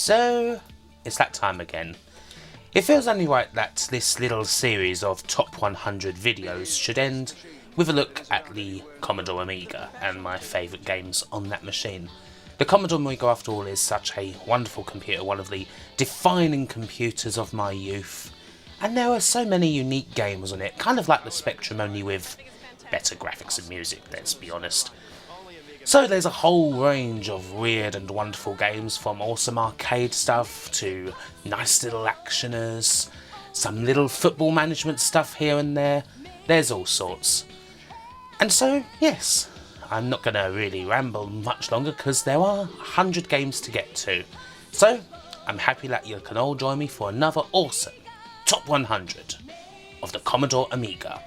So, it's that time again. It feels only right that this little series of top 100 videos should end with a look at the Commodore Amiga and my favourite games on that machine. The Commodore Amiga, after all, is such a wonderful computer, one of the defining computers of my youth. And there are so many unique games on it, kind of like the Spectrum, only with better graphics and music, let's be honest. So there's a whole range of weird and wonderful games, from awesome arcade stuff to nice little actioners, some little football management stuff here and there. There's all sorts. And so, yes, I'm not going to really ramble much longer because there are 100 games to get to. So, I'm happy that you can all join me for another awesome Top 100 of the Commodore Amiga.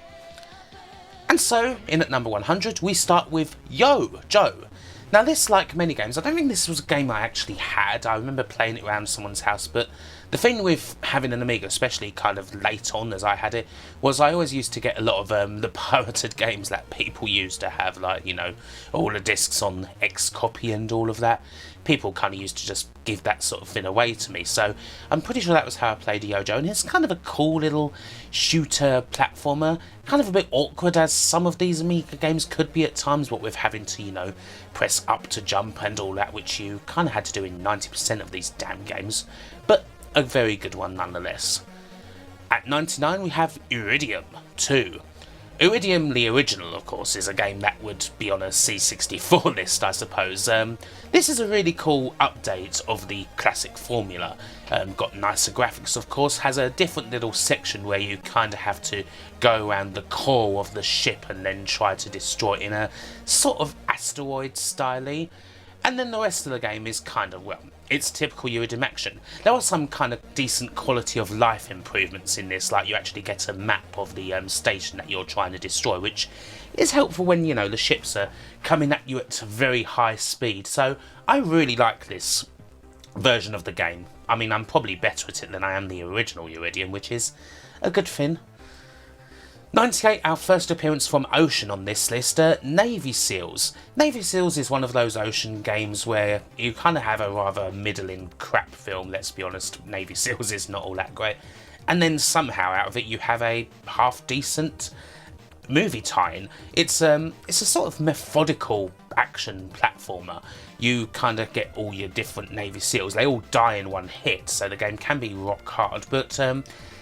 And so, in at number 100, we start with Yo! Joe! Now this, like many games, I don't think this was a game I actually had. I remember playing it around someone's house, but the thing with having an Amiga, especially kind of late on as I had it, was I always used to get a lot of the pirated games that people used to have, like, you know, all the discs on X-Copy and all of that. People kind of used to just give that sort of thing away to me, so I'm pretty sure that was how I played Yo-Jo, and it's kind of a cool little shooter platformer, kind of a bit awkward as some of these Amiga games could be at times, what with having to, you know, press up to jump and all that, which you kind of had to do in 90% of these damn games, but a very good one nonetheless. At 99 we have Iridium 2. Iridium, the original, of course, is a game that would be on a C64 list, I suppose. This is a really cool update of the classic formula. Got nicer graphics, of course, has a different little section where you kind of have to go around the core of the ship and then try to destroy it in a sort of asteroid style-y. And then the rest of the game is kind of, well, it's typical Iridium action. There are some kind of decent quality of life improvements in this, like you actually get a map of the station that you're trying to destroy, which is helpful when, you know, the ships are coming at you at very high speed. So I really like this version of the game. I mean, I'm probably better at it than I am the original Iridium, which is a good thing. 98, our first appearance from Ocean on this list, Navy Seals. Navy Seals is one of those Ocean games where you kind of have a rather middling crap film, let's be honest. Navy Seals is not all that great. And then somehow out of it you have a half-decent movie tie-in. It's a sort of methodical action platformer. You kind of get all your different Navy Seals. They all die in one hit, so the game can be rock hard, but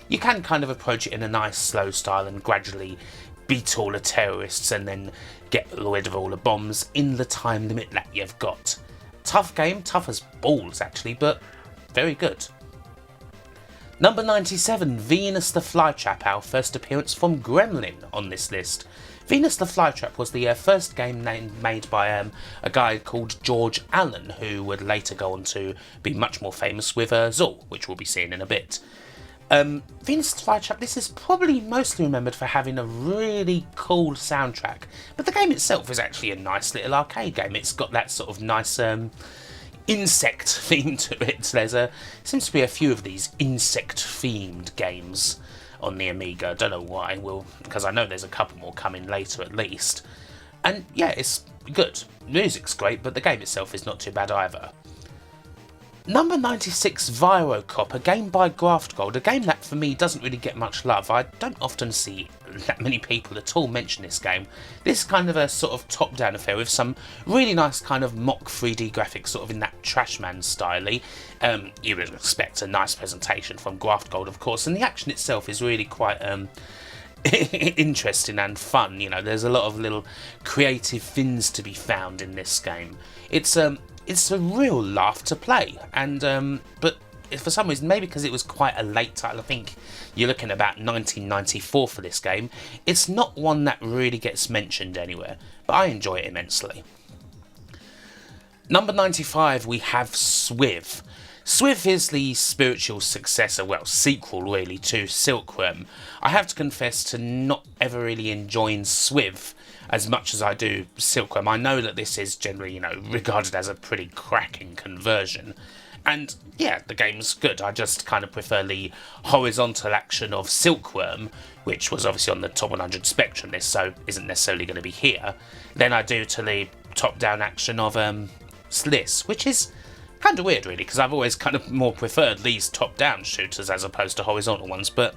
you can kind of approach it in a nice slow style and gradually beat all the terrorists and then get rid of all the bombs in the time limit that you've got. Tough game, tough as balls actually, but very good. Number 97, Venus the Flytrap, our first appearance from Gremlin on this list. Venus the Flytrap was the first game made by a guy called George Allen, who would later go on to be much more famous with Zool, which we'll be seeing in a bit. Venus the Flytrap, this is probably mostly remembered for having a really cool soundtrack, but the game itself is actually a nice little arcade game. It's got that sort of nice insect theme to it. Seems to be a few of these insect themed games on the Amiga. Don't know why, because I know there's a couple more coming later at least. And yeah, it's good. Music's great, but the game itself is not too bad either. Number 96, Virocop, a game by Graftgold, a game that for me doesn't really get much love. I don't often see that many people at all mention this game. This is kind of a sort of top-down affair with some really nice kind of mock 3D graphics, sort of in that Trashman style-y. You would expect a nice presentation from Graftgold, of course, and the action itself is really quite interesting and fun. You know, there's a lot of little creative things to be found in this game. It's a real laugh to play, and but for some reason, maybe because it was quite a late title, I think you're looking at about 1994 for this game, it's not one that really gets mentioned anywhere, but I enjoy it immensely. Number 95, we have Swiv. Swiv is the spiritual successor, well, sequel really, to Silkworm. I have to confess to not ever really enjoying Swiv as much as I do Silkworm. I know that this is generally, you know, regarded as a pretty cracking conversion. And yeah, the game's good. I just kind of prefer the horizontal action of Silkworm, which was obviously on the top 100 Spectrum list, so isn't necessarily going to be here, than I do to the top-down action of Sliss, which is Kind of weird, really, because I've always kind of more preferred these top-down shooters as opposed to horizontal ones, but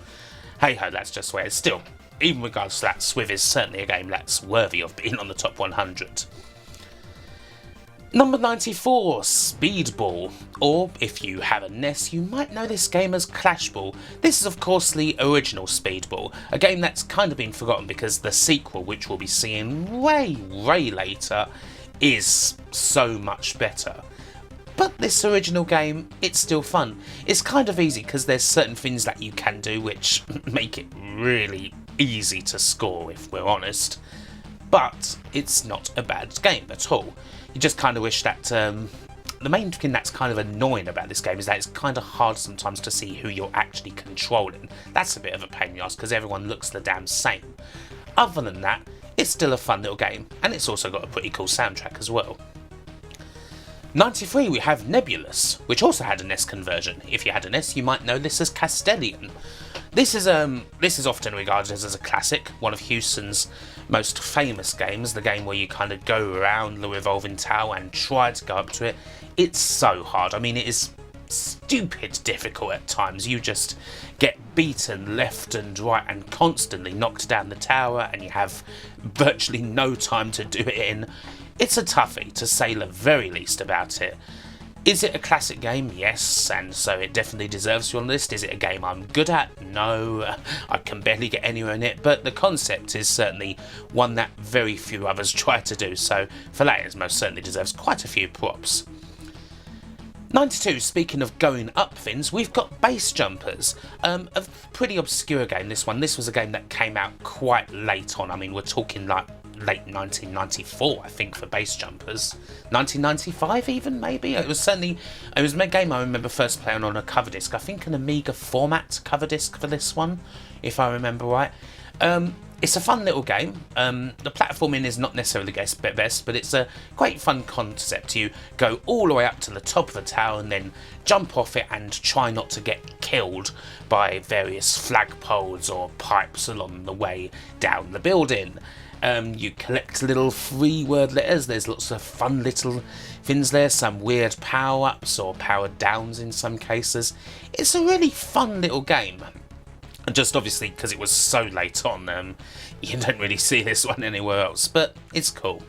hey-ho, that's just where it's still. Even regardless of that, Swiv is certainly a game that's worthy of being on the top 100. Number 94, Speedball, or if you have a NES, you might know this game as Clashball. This is of course the original Speedball, a game that's kind of been forgotten because the sequel, which we'll be seeing way later, is so much better. But this original game, it's still fun. It's kind of easy because there's certain things that you can do which make it really easy to score, if we're honest. But it's not a bad game at all. You just kind of wish that the main thing that's kind of annoying about this game is that it's kind of hard sometimes to see who you're actually controlling. That's a bit of a pain in the ass because everyone looks the damn same. Other than that, it's still a fun little game, and it's also got a pretty cool soundtrack as well. 93, we have Nebulous, which also had a NES conversion. If you had a NES, you might know this as Castellian. This is often regarded as a classic, one of Houston's most famous games, the game where you kind of go around the revolving tower and try to go up to it. It's so hard. I mean, it is stupid difficult at times. You just get beaten left and right and constantly knocked down the tower, and you have virtually no time to do it in. It's a toughie, to say the very least about it. Is it a classic game? Yes, and so it definitely deserves to be on the list. Is it a game I'm good at? No, I can barely get anywhere in it, but the concept is certainly one that very few others try to do, so for that it most certainly deserves quite a few props. 92, speaking of going up things, we've got Base Jumpers. A pretty obscure game, this one. This was a game that came out quite late on. I mean, we're talking like late 1994, I think, for Base Jumpers. 1995 even, maybe? It was a game I remember first playing on a cover disc. I think an Amiga format cover disc for this one, if I remember right. It's a fun little game. The platforming is not necessarily the best, but it's a great fun concept. You go all the way up to the top of the tower and then jump off it and try not to get killed by various flagpoles or pipes along the way down the building. You collect little 3-word letters. There's lots of fun little things there, some weird power-ups or power-downs in some cases. It's a really fun little game. And just obviously because it was so late on, you don't really see this one anywhere else, but it's cool.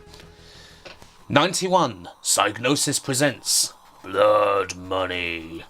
91, Psygnosis presents Blood Money.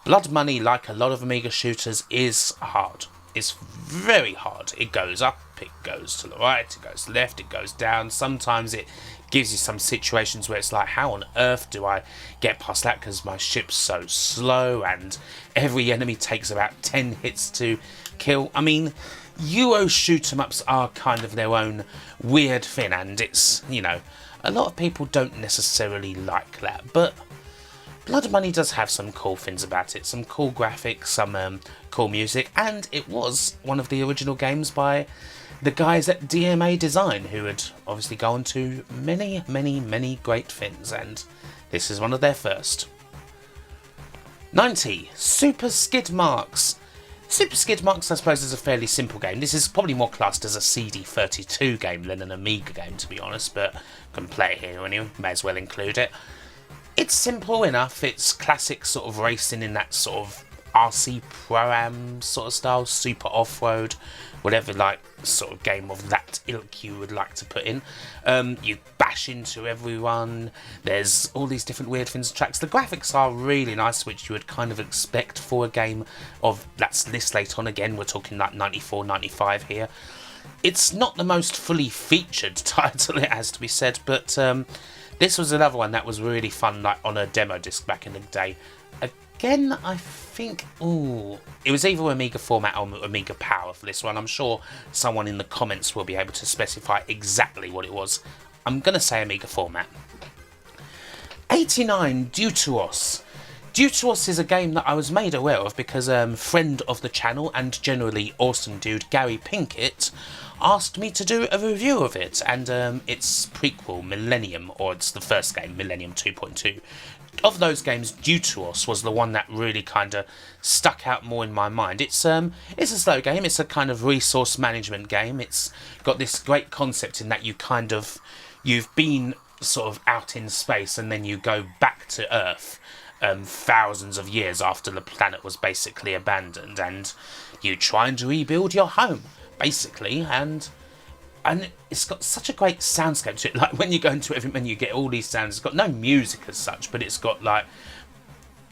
Blood Money, like a lot of Amiga shooters, is hard. It's very hard. It goes up, it goes to the right, it goes left, it goes down. Sometimes it gives you some situations where it's like, how on earth do I get past that because my ship's so slow and every enemy takes about 10 hits to kill. I mean, Euro shoot-em-ups are kind of their own weird thing, and it's, you know, a lot of people don't necessarily like that, but Blood Money does have some cool things about it, some cool graphics, some cool music, and it was one of the original games by the guys at DMA Design, who had obviously gone to many great things, and this is one of their first. 90, Super Skidmarks. Super Skidmarks, I suppose, is a fairly simple game. This is probably more classed as a CD32 game than an Amiga game, to be honest, but I can play it here anyway, may as well include it. It's simple enough. It's classic sort of racing in that sort of RC Pro-Am sort of style, super off-road, whatever like sort of game of that ilk you would like to put in. You bash into everyone. There's all these different weird things and tracks. The graphics are really nice, which you would kind of expect for a game of that's this late on. Again, we're talking like 94, 95 here. It's not the most fully featured title, it has to be said, but this was another one that was really fun, like on a demo disc back in the day. Again, I think, it was either Amiga format or Amiga Power for this one. I'm sure someone in the comments will be able to specify exactly what it was. I'm going to say Amiga format. 89, Deuteros. Deuteros is a game that I was made aware of because friend of the channel and generally awesome dude Gary Pinkett asked me to do a review of it, and its prequel, Millennium, or it's the first game, Millennium 2.2. Of those games, Deuteros was the one that really kind of stuck out more in my mind. It's a slow game. It's a kind of resource management game. It's got this great concept in that you've been sort of out in space and then you go back back to Earth thousands of years after the planet was basically abandoned, and you try and rebuild your home, basically, and it's got such a great soundscape to it. Like, when you go into every menu, you get all these sounds. It's got no music as such, but it's got, like,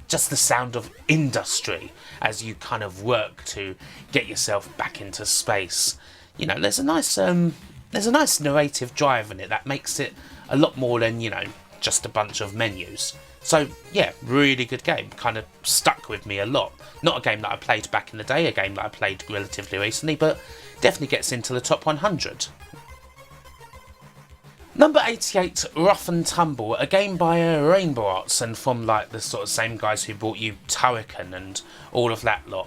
just the sound of industry as you kind of work to get yourself back into space. You know, there's a nice narrative drive in it that makes it a lot more than, you know, just a bunch of menus. So, yeah, really good game. Kind of stuck with me a lot. Not a game that I played back in the day, a game that I played relatively recently, but definitely gets into the top 100. Number 88, Rough and Tumble, a game by Rainbow Arts, and from like the sort of same guys who brought you Turrican and all of that lot.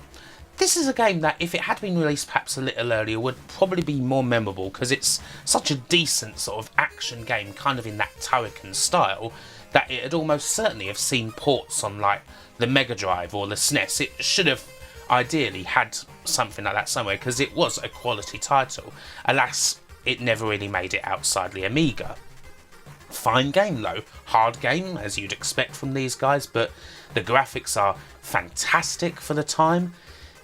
This is a game that, if it had been released perhaps a little earlier, would probably be more memorable, because it's such a decent sort of action game, kind of in that Turrican style, that it would almost certainly have seen ports on like the Mega Drive or the SNES. It should have ideally had something like that somewhere, because it was a quality title. Alas, it never really made it outside the Amiga. Fine game though, hard game as you'd expect from these guys, but the graphics are fantastic for the time.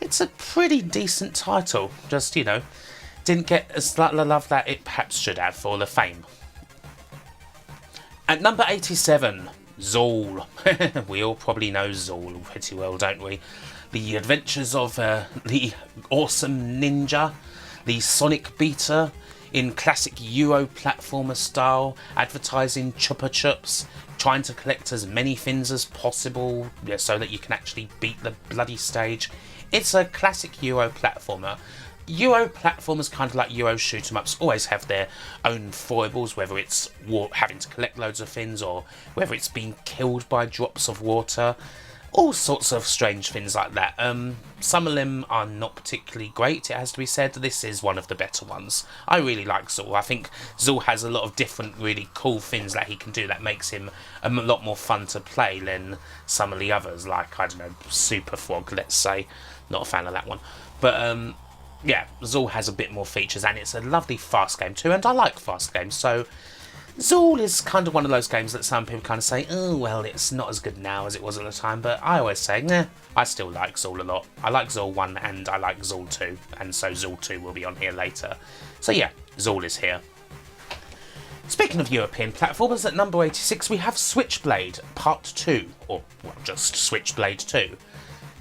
It's a pretty decent title, just, you know, didn't get as much love that it perhaps should have for the fame. At number 87, Zool. We all probably know Zool pretty well, don't we? The adventures of the awesome ninja, the Sonic Beater, in classic Euro platformer style, advertising Chupa Chups, trying to collect as many fins as possible so that you can actually beat the bloody stage. It's a classic Euro platformer. Euro platformers, kind of like Euro shoot-em-ups, always have their own foibles, whether it's having to collect loads of fins or whether it's being killed by drops of water. All sorts of strange things like that. Some of them are not particularly great, it has to be said. This is one of the better ones. I really like Zool. I think Zool has a lot of different really cool things that he can do that makes him a lot more fun to play than some of the others, like, I don't know, Super Frog, let's say. Not a fan of that one. But, yeah, Zool has a bit more features, and it's a lovely fast game too, and I like fast games, so Zool is kind of one of those games that some people kind of say, oh, well, it's not as good now as it was at the time, but I always say, nah, I still like Zool a lot. I like Zool 1 and I like Zool 2, and so Zool 2 will be on here later. So yeah, Zool is here. Speaking of European platformers, at number 86 we have Switchblade Part 2, or well, just Switchblade 2.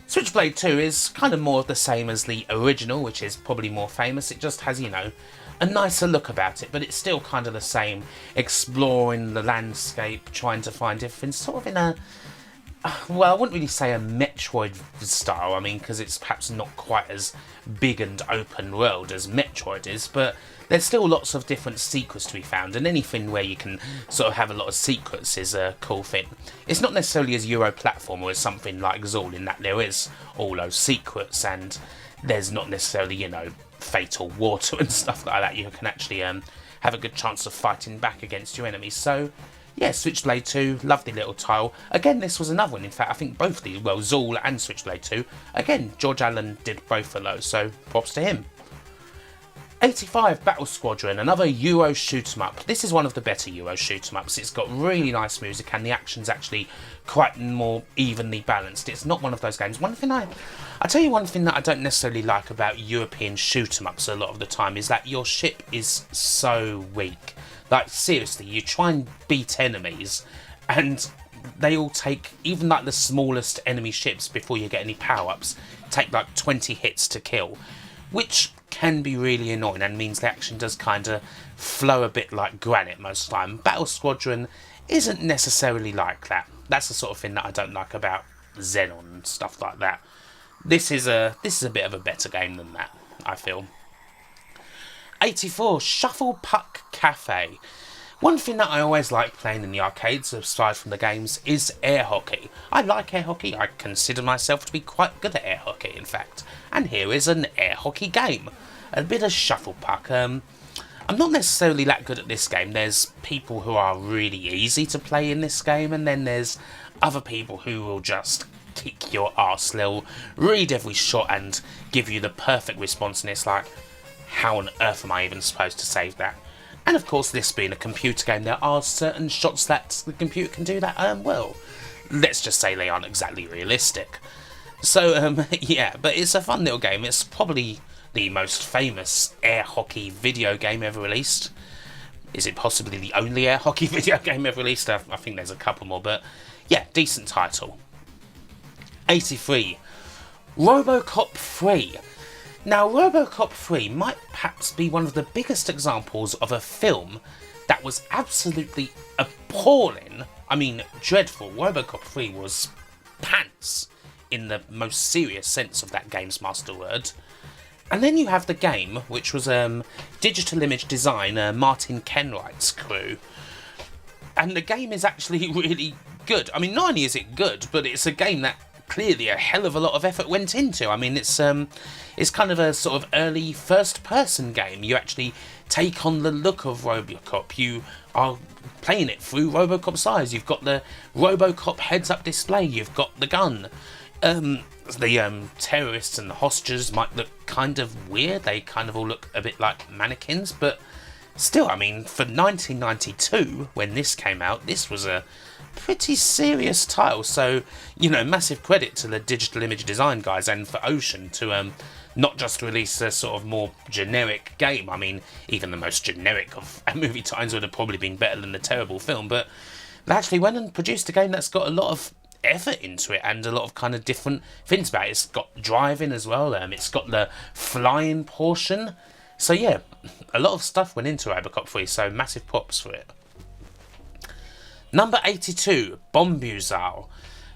Switchblade 2 is kind of more of the same as the original, which is probably more famous. It just has, you know, a nicer look about it, but it's still kind of the same, exploring the landscape, trying to find different, sort of in a, well, I wouldn't really say a Metroid style, I mean, because it's perhaps not quite as big and open world as Metroid is, but there's still lots of different secrets to be found, and anything where you can sort of have a lot of secrets is a cool thing. It's not necessarily as Euro platformer as something like Zool, in that there is all those secrets, and there's not necessarily, you know, fatal water and stuff like that. You can actually have a good chance of fighting back against your enemies. So yeah, Switchblade 2, lovely little tile. Again, this was another one. In fact, I think both of these, well, Zool and Switchblade 2, again, George Allen did both of those, so props to him. 85, Battle Squadron, another Euro shoot-em-up. This is one of the better Euro shoot-em-ups. It's got really nice music, and the action's actually quite more evenly balanced. It's not one of those games. I'll tell you one thing that I don't necessarily like about European shoot-em-ups a lot of the time is that your ship is so weak. Like, seriously, you try and beat enemies, and they all take, even like the smallest enemy ships before you get any power-ups, take like 20 hits to kill, which can be really annoying and means the action does kind of flow a bit like granite most of the time. Battle Squadron isn't necessarily like that. That's the sort of thing that I don't like about Xenon and stuff like that. This is a bit of a better game than that, I feel. 84, Shuffle Puck Cafe. One thing that I always like playing in the arcades, aside from the games, is air hockey. I like air hockey. I consider myself to be quite good at air hockey, in fact. And here is an air hockey game. A bit of shuffle puck. I'm not necessarily that good at this game. There's people who are really easy to play in this game, and then there's other people who will just kick your arse. They'll read every shot and give you the perfect response, and it's like, how on earth am I even supposed to save that? And of course, this being a computer game, there are certain shots that the computer can do that, well, let's just say they aren't exactly realistic. So, yeah, but it's a fun little game. It's probably the most famous air hockey video game ever released. Is it possibly the only air hockey video game ever released? I think there's a couple more, but yeah, decent title. 83. Robocop 3. Now, Robocop 3 might perhaps be one of the biggest examples of a film that was absolutely appalling. I mean, dreadful. Robocop 3 was pants in the most serious sense of that game's master word. And then you have the game, which was Digital Image Design, Martin Kenwright's crew. And the game is actually really good. I mean, not only is it good, but it's a game that clearly a hell of a lot of effort went into. I mean, it's kind of a sort of early first-person game. You actually take on the look of Robocop. You are playing it through Robocop's eyes. You've got the Robocop heads-up display. You've got the gun. The terrorists and the hostages might look kind of weird. They kind of all look a bit like mannequins, but still, I mean, for 1992, when this came out, this was a pretty serious title. So, you know, massive credit to the Digital Image Design guys and for Ocean to not just release a sort of more generic game. I mean, even the most generic of movie titles would have probably been better than the terrible film, but they actually went and produced a game that's got a lot of effort into it and a lot of kind of different things about it. It's got driving as well, it's got the flying portion. So yeah, a lot of stuff went into Robocop 3, so massive props for it. Number 82, Bombuzal.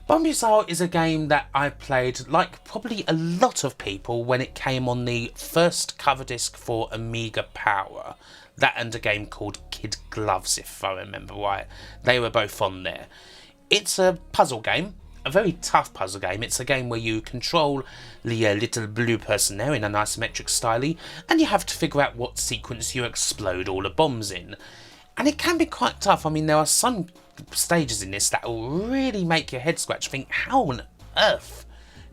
Bombuzal is a game that I played, like probably a lot of people, when it came on the first cover disc for Amiga Power. That and a game called Kid Gloves, if I remember right. They were both on there. It's a puzzle game, a very tough puzzle game. It's a game where you control the little blue person there in an isometric style, and you have to figure out what sequence you explode all the bombs in. And it can be quite tough. I mean, there are some stages in this that will really make your head scratch, think, how on earth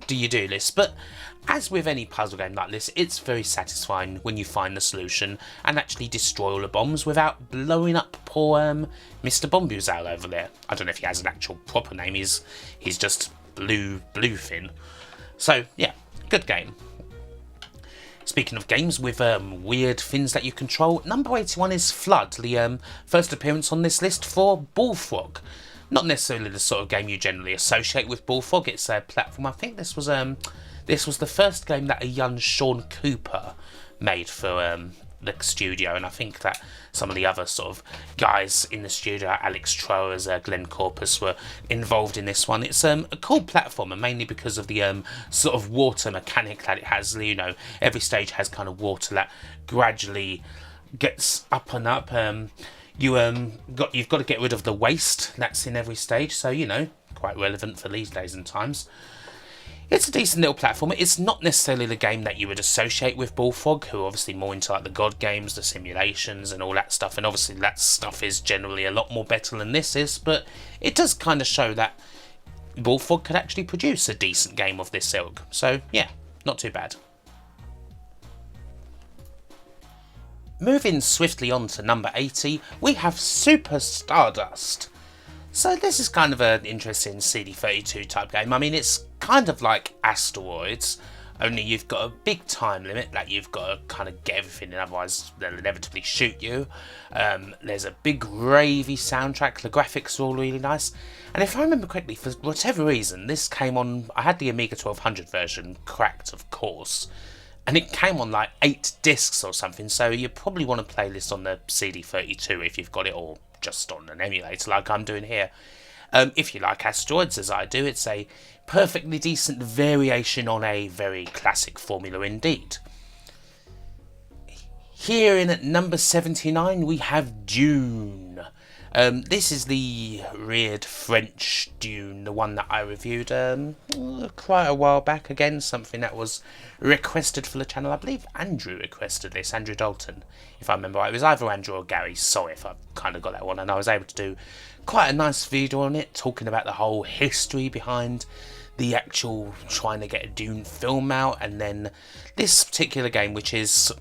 do you do this? But as with any puzzle game like this, it's very satisfying when you find the solution and actually destroy all the bombs without blowing up poor Mr. Bombuzal over there. I don't know if he has an actual proper name, he's just Bluefin. So yeah, good game. Speaking of games with weird things that you control, number 81 is Flood, the first appearance on this list for Bullfrog. Not necessarily the sort of game you generally associate with Bullfrog. It's a platform. I think this was the first game that a young Sean Cooper made for the studio, and I think that some of the other sort of guys in the studio, Alex Troers, Glenn Corpus, were involved in this one. It's a cool platformer, mainly because of the sort of water mechanic that it has. You know, every stage has kind of water that gradually gets up and up. You've got to get rid of the waste that's in every stage, so you know, quite relevant for these days and times. It's a decent little platformer. It's not necessarily the game that you would associate with Bullfrog, who are obviously more into like the God games, the simulations and all that stuff, and obviously that stuff is generally a lot more better than this is, but it does kind of show that Bullfrog could actually produce a decent game of this ilk. So yeah, not too bad. Moving swiftly on to number 80, we have Super Stardust. So this is kind of an interesting CD32 type game. I mean, it's kind of like Asteroids, only you've got a big time limit that you've got to kind of get everything in, otherwise they'll inevitably shoot you. There's a big ravey soundtrack, the graphics are all really nice. And if I remember correctly, for whatever reason, this came on, I had the Amiga 1200 version, cracked of course, and it came on like 8 discs or something, so you probably want to play this on the CD32 if you've got it all just on an emulator like I'm doing here. If you like Asteroids as I do, it's a perfectly decent variation on a very classic formula indeed. Here in at number 79 we have Dune. This is the weird French Dune, the one that I reviewed quite a while back. Again, something that was requested for the channel. I believe Andrew requested this, Andrew Dalton, if I remember right. It was either Andrew or Gary, sorry if I've kind of got that one. And I was able to do quite a nice video on it, talking about the whole history behind the actual trying to get a Dune film out. And then this particular game, which is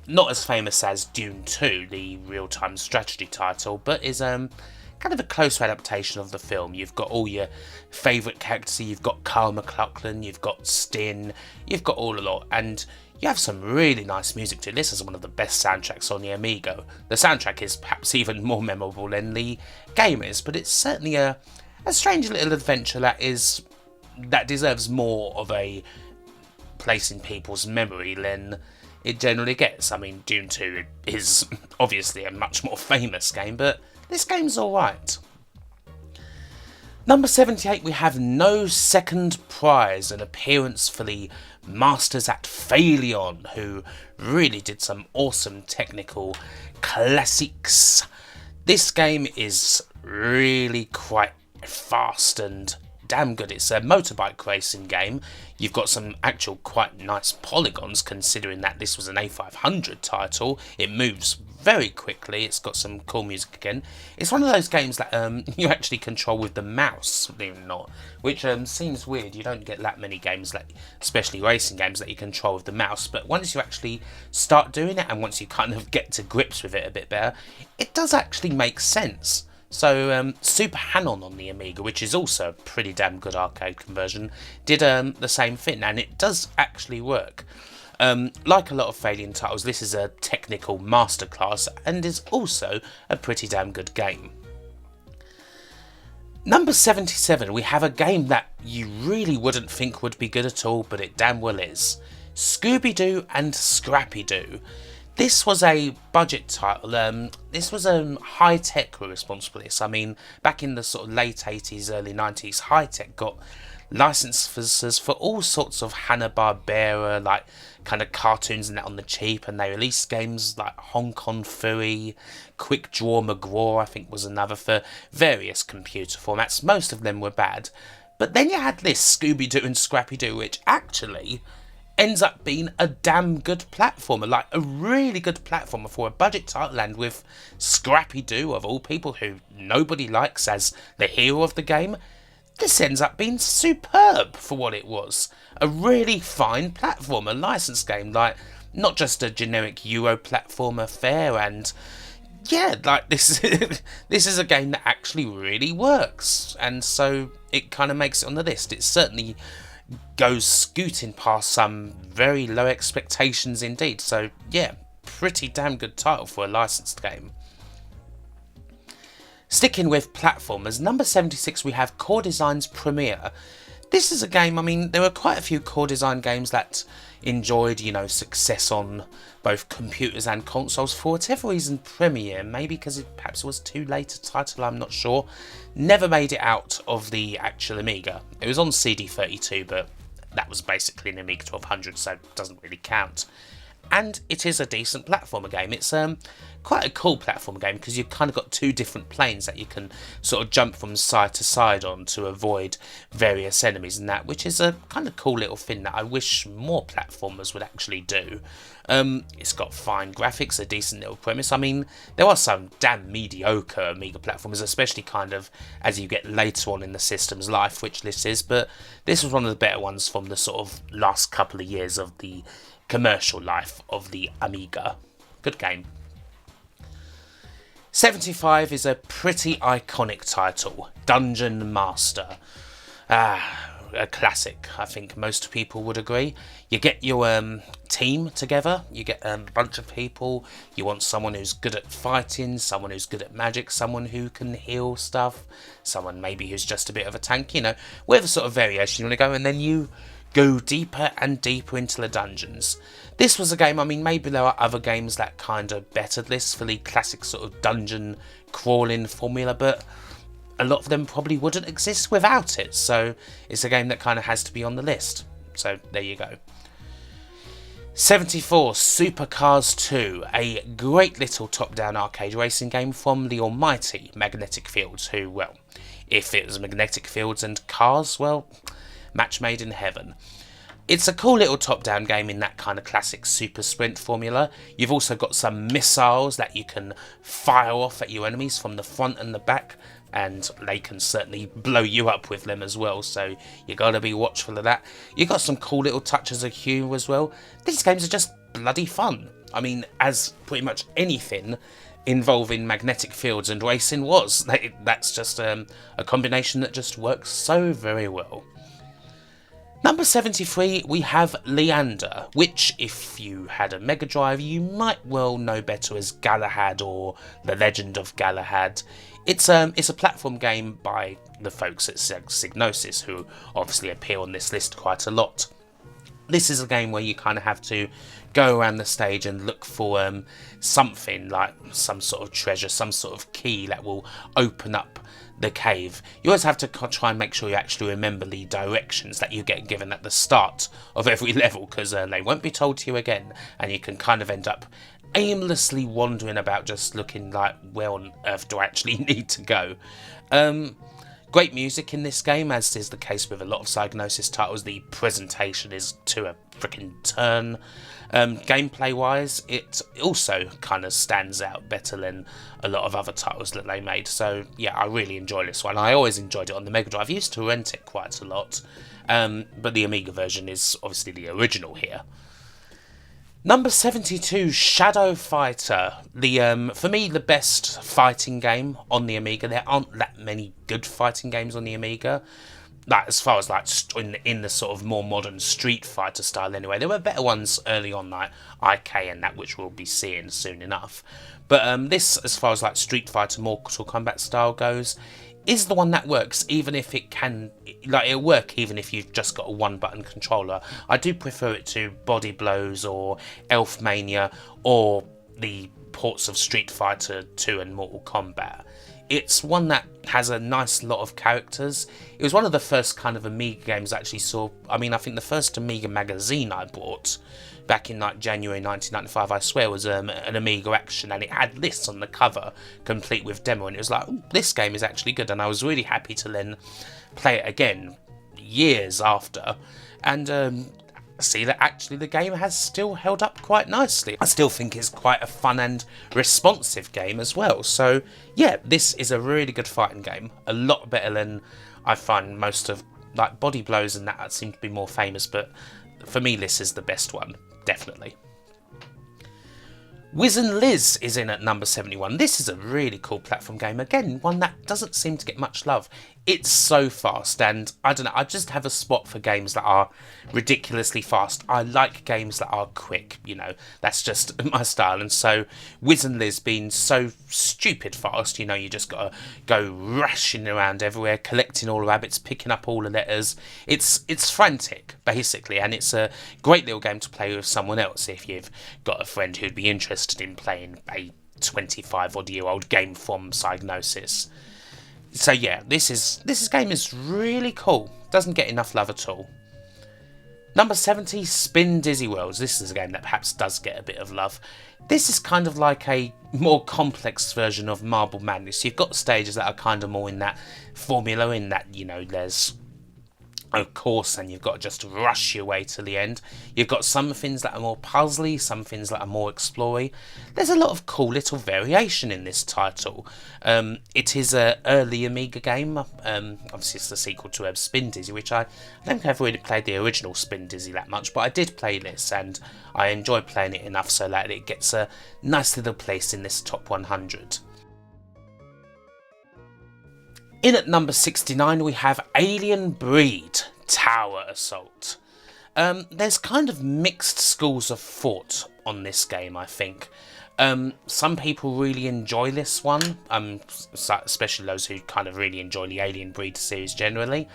not as famous as Dune 2, the real-time strategy title, but is kind of a close adaptation of the film. You've got all your favourite characters, you've got Carl McLachlan, you've got Stin, you've got all a lot, and you have some really nice music too. This is one of the best soundtracks on the Amiga. The soundtrack is perhaps even more memorable than the game is, but it's certainly a strange little adventure that deserves more of a place in people's memory than it generally gets. I mean, Dune 2 is obviously a much more famous game, but this game's alright. Number 78, we have No Second Prize, an appearance for the masters at Phalion, who really did some awesome technical classics. This game is really quite fast and damn good. It's a motorbike racing game. You've got some actual quite nice polygons, considering that this was an A500 title. It moves very quickly. It's got some cool music again. It's one of those games that you actually control with the mouse, believe it or not, which seems weird. You don't get that many games, like especially racing games, that you control with the mouse. But once you actually start doing it, and once you kind of get to grips with it a bit better, it does actually make sense. So Super Hanon on the Amiga, which is also a pretty damn good arcade conversion, did the same thing, and it does actually work. Like a lot of Phalion titles, this is a technical masterclass and is also a pretty damn good game. Number 77, we have a game that you really wouldn't think would be good at all, but it damn well is. Scooby-Doo and Scrappy-Doo. This was a budget title. This was High-Tech were responsible for this. I mean, back in the sort of late 80s, early 90s, High-Tech got licenses for all sorts of Hanna-Barbera, like kind of cartoons and that on the cheap, and they released games like Hong Kong Phooey, Quick Draw McGraw, I think was another, for various computer formats. Most of them were bad. But then you had this Scooby-Doo and Scrappy-Doo, which actually ends up being a damn good platformer, like a really good platformer for a budget title, and with Scrappy-Doo, of all people, who nobody likes as the hero of the game, this ends up being superb for what it was. A really fine platformer licensed game, like not just a generic Euro platformer fare, and yeah, like this is a game that actually really works, and so it kind of makes it on the list. It certainly goes scooting past some very low expectations indeed. So yeah, pretty damn good title for a licensed game. Sticking with platformers, number 76, we have Core Design's Premiere. This is a game, I mean, there were quite a few Core Design games that enjoyed, success on both computers and consoles. For whatever reason, Premiere, maybe because it perhaps was too late a title, I'm not sure, never made it out of the actual Amiga. It was on CD32, but that was basically an Amiga 1200, so it doesn't really count. And it is a decent platformer game. It's quite a cool platformer game because you've kind of got two different planes that you can sort of jump from side to side on to avoid various enemies and that, which is a kind of cool little thing that I wish more platformers would actually do. It's got fine graphics, a decent little premise. I mean, there are some damn mediocre Amiga platformers, especially kind of as you get later on in the system's life, which this is, but this was one of the better ones from the sort of last couple of years of the commercial life of the Amiga. Good game. 75 is a pretty iconic title, Dungeon Master. A classic, I think most people would agree. You get your team together, you get a bunch of people, you want someone who's good at fighting, someone who's good at magic, someone who can heal stuff, someone maybe who's just a bit of a tank, whatever sort of variation you want to go, and then you go deeper and deeper into the dungeons. This was a game, I mean, maybe there are other games that kind of bettered this for the classic sort of dungeon crawling formula, but a lot of them probably wouldn't exist without it, so it's a game that kind of has to be on the list. So there you go. 74, Supercars 2, a great little top-down arcade racing game from the almighty Magnetic Fields, who, well, if it was Magnetic Fields and cars, well, match made in heaven. It's a cool little top-down game in that kind of classic super sprint formula. You've also got some missiles that you can fire off at your enemies from the front and the back, and they can certainly blow you up with them as well, so you gotta be watchful of that. You've got some cool little touches of humour as well. These games are just bloody fun. I mean, as pretty much anything involving magnetic fields and racing was. That's just a combination that just works so very well. Number 73, we have Leander, which, if you had a Mega Drive, you might well know better as Galahad or The Legend of Galahad. It's a platform game by the folks at Psygnosis, who obviously appear on this list quite a lot. This is a game where you kind of have to go around the stage and look for something like some sort of treasure, some sort of key that will open up the cave. You always have to try and make sure you actually remember the directions that you get given at the start of every level, because they won't be told to you again, and you can kind of end up aimlessly wandering about just looking like, where on earth do I actually need to go? Great music in this game, as is the case with a lot of Psygnosis titles. The presentation is to a freaking turn. Gameplay wise, it also kind of stands out better than a lot of other titles that they made. So yeah, I really enjoy this one. I always enjoyed it on the Mega Drive. I used to rent it quite a lot, but the Amiga version is obviously the original here. Number 72, Shadow Fighter. For me, the best fighting game on the Amiga. There aren't that many good fighting games on the Amiga. Like, as far as like in the sort of more modern Street Fighter style anyway. There were better ones early on, like IK and that, which we'll be seeing soon enough. But this, as far as like Street Fighter Mortal Kombat style goes, is the one that works, even if it can, like, it'll work even if you've just got a one-button controller. I do prefer it to Body Blows or Elfmania or the ports of Street Fighter 2 and Mortal Kombat. It's one that has a nice lot of characters. It was one of the first kind of Amiga games I actually saw. I mean, I think the first Amiga magazine I bought back in like January 1995, I swear, was an Amiga Action, and it had this on the cover, complete with demo, and it was like, oh, this game is actually good, and I was really happy to then play it again years after, and see that actually the game has still held up quite nicely. I still think it's quite a fun and responsive game as well. So yeah, this is a really good fighting game, a lot better than I find most of, like, Body Blows and that seem to be more famous, but for me this is the best one, definitely. Wiz and Liz is in at number 71. This is a really cool platform game. Again, one that doesn't seem to get much love. It's so fast, and I don't know, I just have a spot for games that are ridiculously fast. I like games that are quick, you know, that's just my style. And so Wiz and Liz being so stupid fast, you know, you just gotta go rushing around everywhere, collecting all the rabbits, picking up all the letters. It's frantic, basically, and it's a great little game to play with someone else if you've got a friend who'd be interested in playing a 25-odd-year-old game from Psygnosis. So yeah, this game is really cool. Doesn't get enough love at all. Number 70, Spin Dizzy Worlds. This is a game that perhaps does get a bit of love. This is kind of like a more complex version of Marble Madness. You've got stages that are kind of more in that formula, in that, you know, there's a course and you've got to just rush your way to the end. You've got some things that are more puzzly, some things that are more explory. There's a lot of cool little variation in this title. It is an early Amiga game. Obviously it's the sequel to Spin Dizzy, which I don't think I've really played the original Spin Dizzy that much, but I did play this and I enjoyed playing it enough so that it gets a nice little place in this top 100. In at number 69 we have Alien Breed Tower Assault. There's kind of mixed schools of thought on this game, I think. Some people really enjoy this one, especially those who kind of really enjoy the Alien Breed series generally.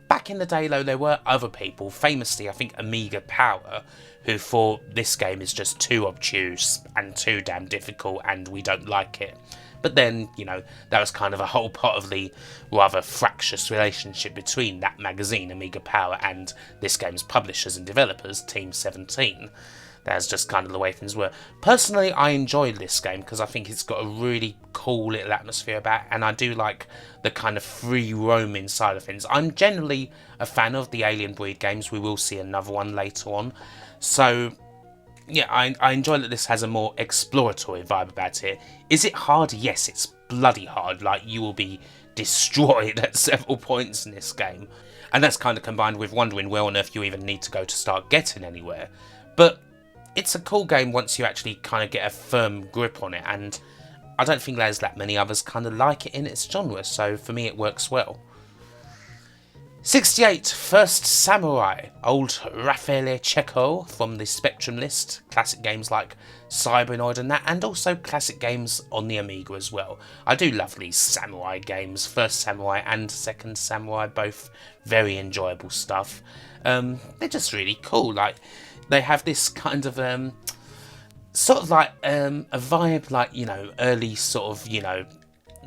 Back in the day though, there were other people, famously I think Amiga Power, who thought this game is just too obtuse and too damn difficult and we don't like it. But then, you know, that was kind of a whole part of the rather fractious relationship between that magazine, Amiga Power, and this game's publishers and developers, Team 17. That's just kind of the way things were. Personally, I enjoyed this game because I think it's got a really cool little atmosphere about it, and I do like the kind of free roaming side of things. I'm generally a fan of the Alien Breed games. We will see another one later on. So yeah, I enjoy that this has a more exploratory vibe about it. Is it hard? Yes, it's bloody hard. Like, you will be destroyed at several points in this game. And that's kind of combined with wondering where on earth you even need to go to start getting anywhere. But it's a cool game once you actually kind of get a firm grip on it, and I don't think there's that many others kind of like it in its genre, so for me it works well. 68, First Samurai, old Raffaele Cecco from the Spectrum list, classic games like Cybernoid and that, and also classic games on the Amiga as well. I do love these samurai games, First Samurai and Second Samurai, both very enjoyable stuff. They're just really cool, like, they have this kind of, sort of like, a vibe like, you know, early sort of, you know,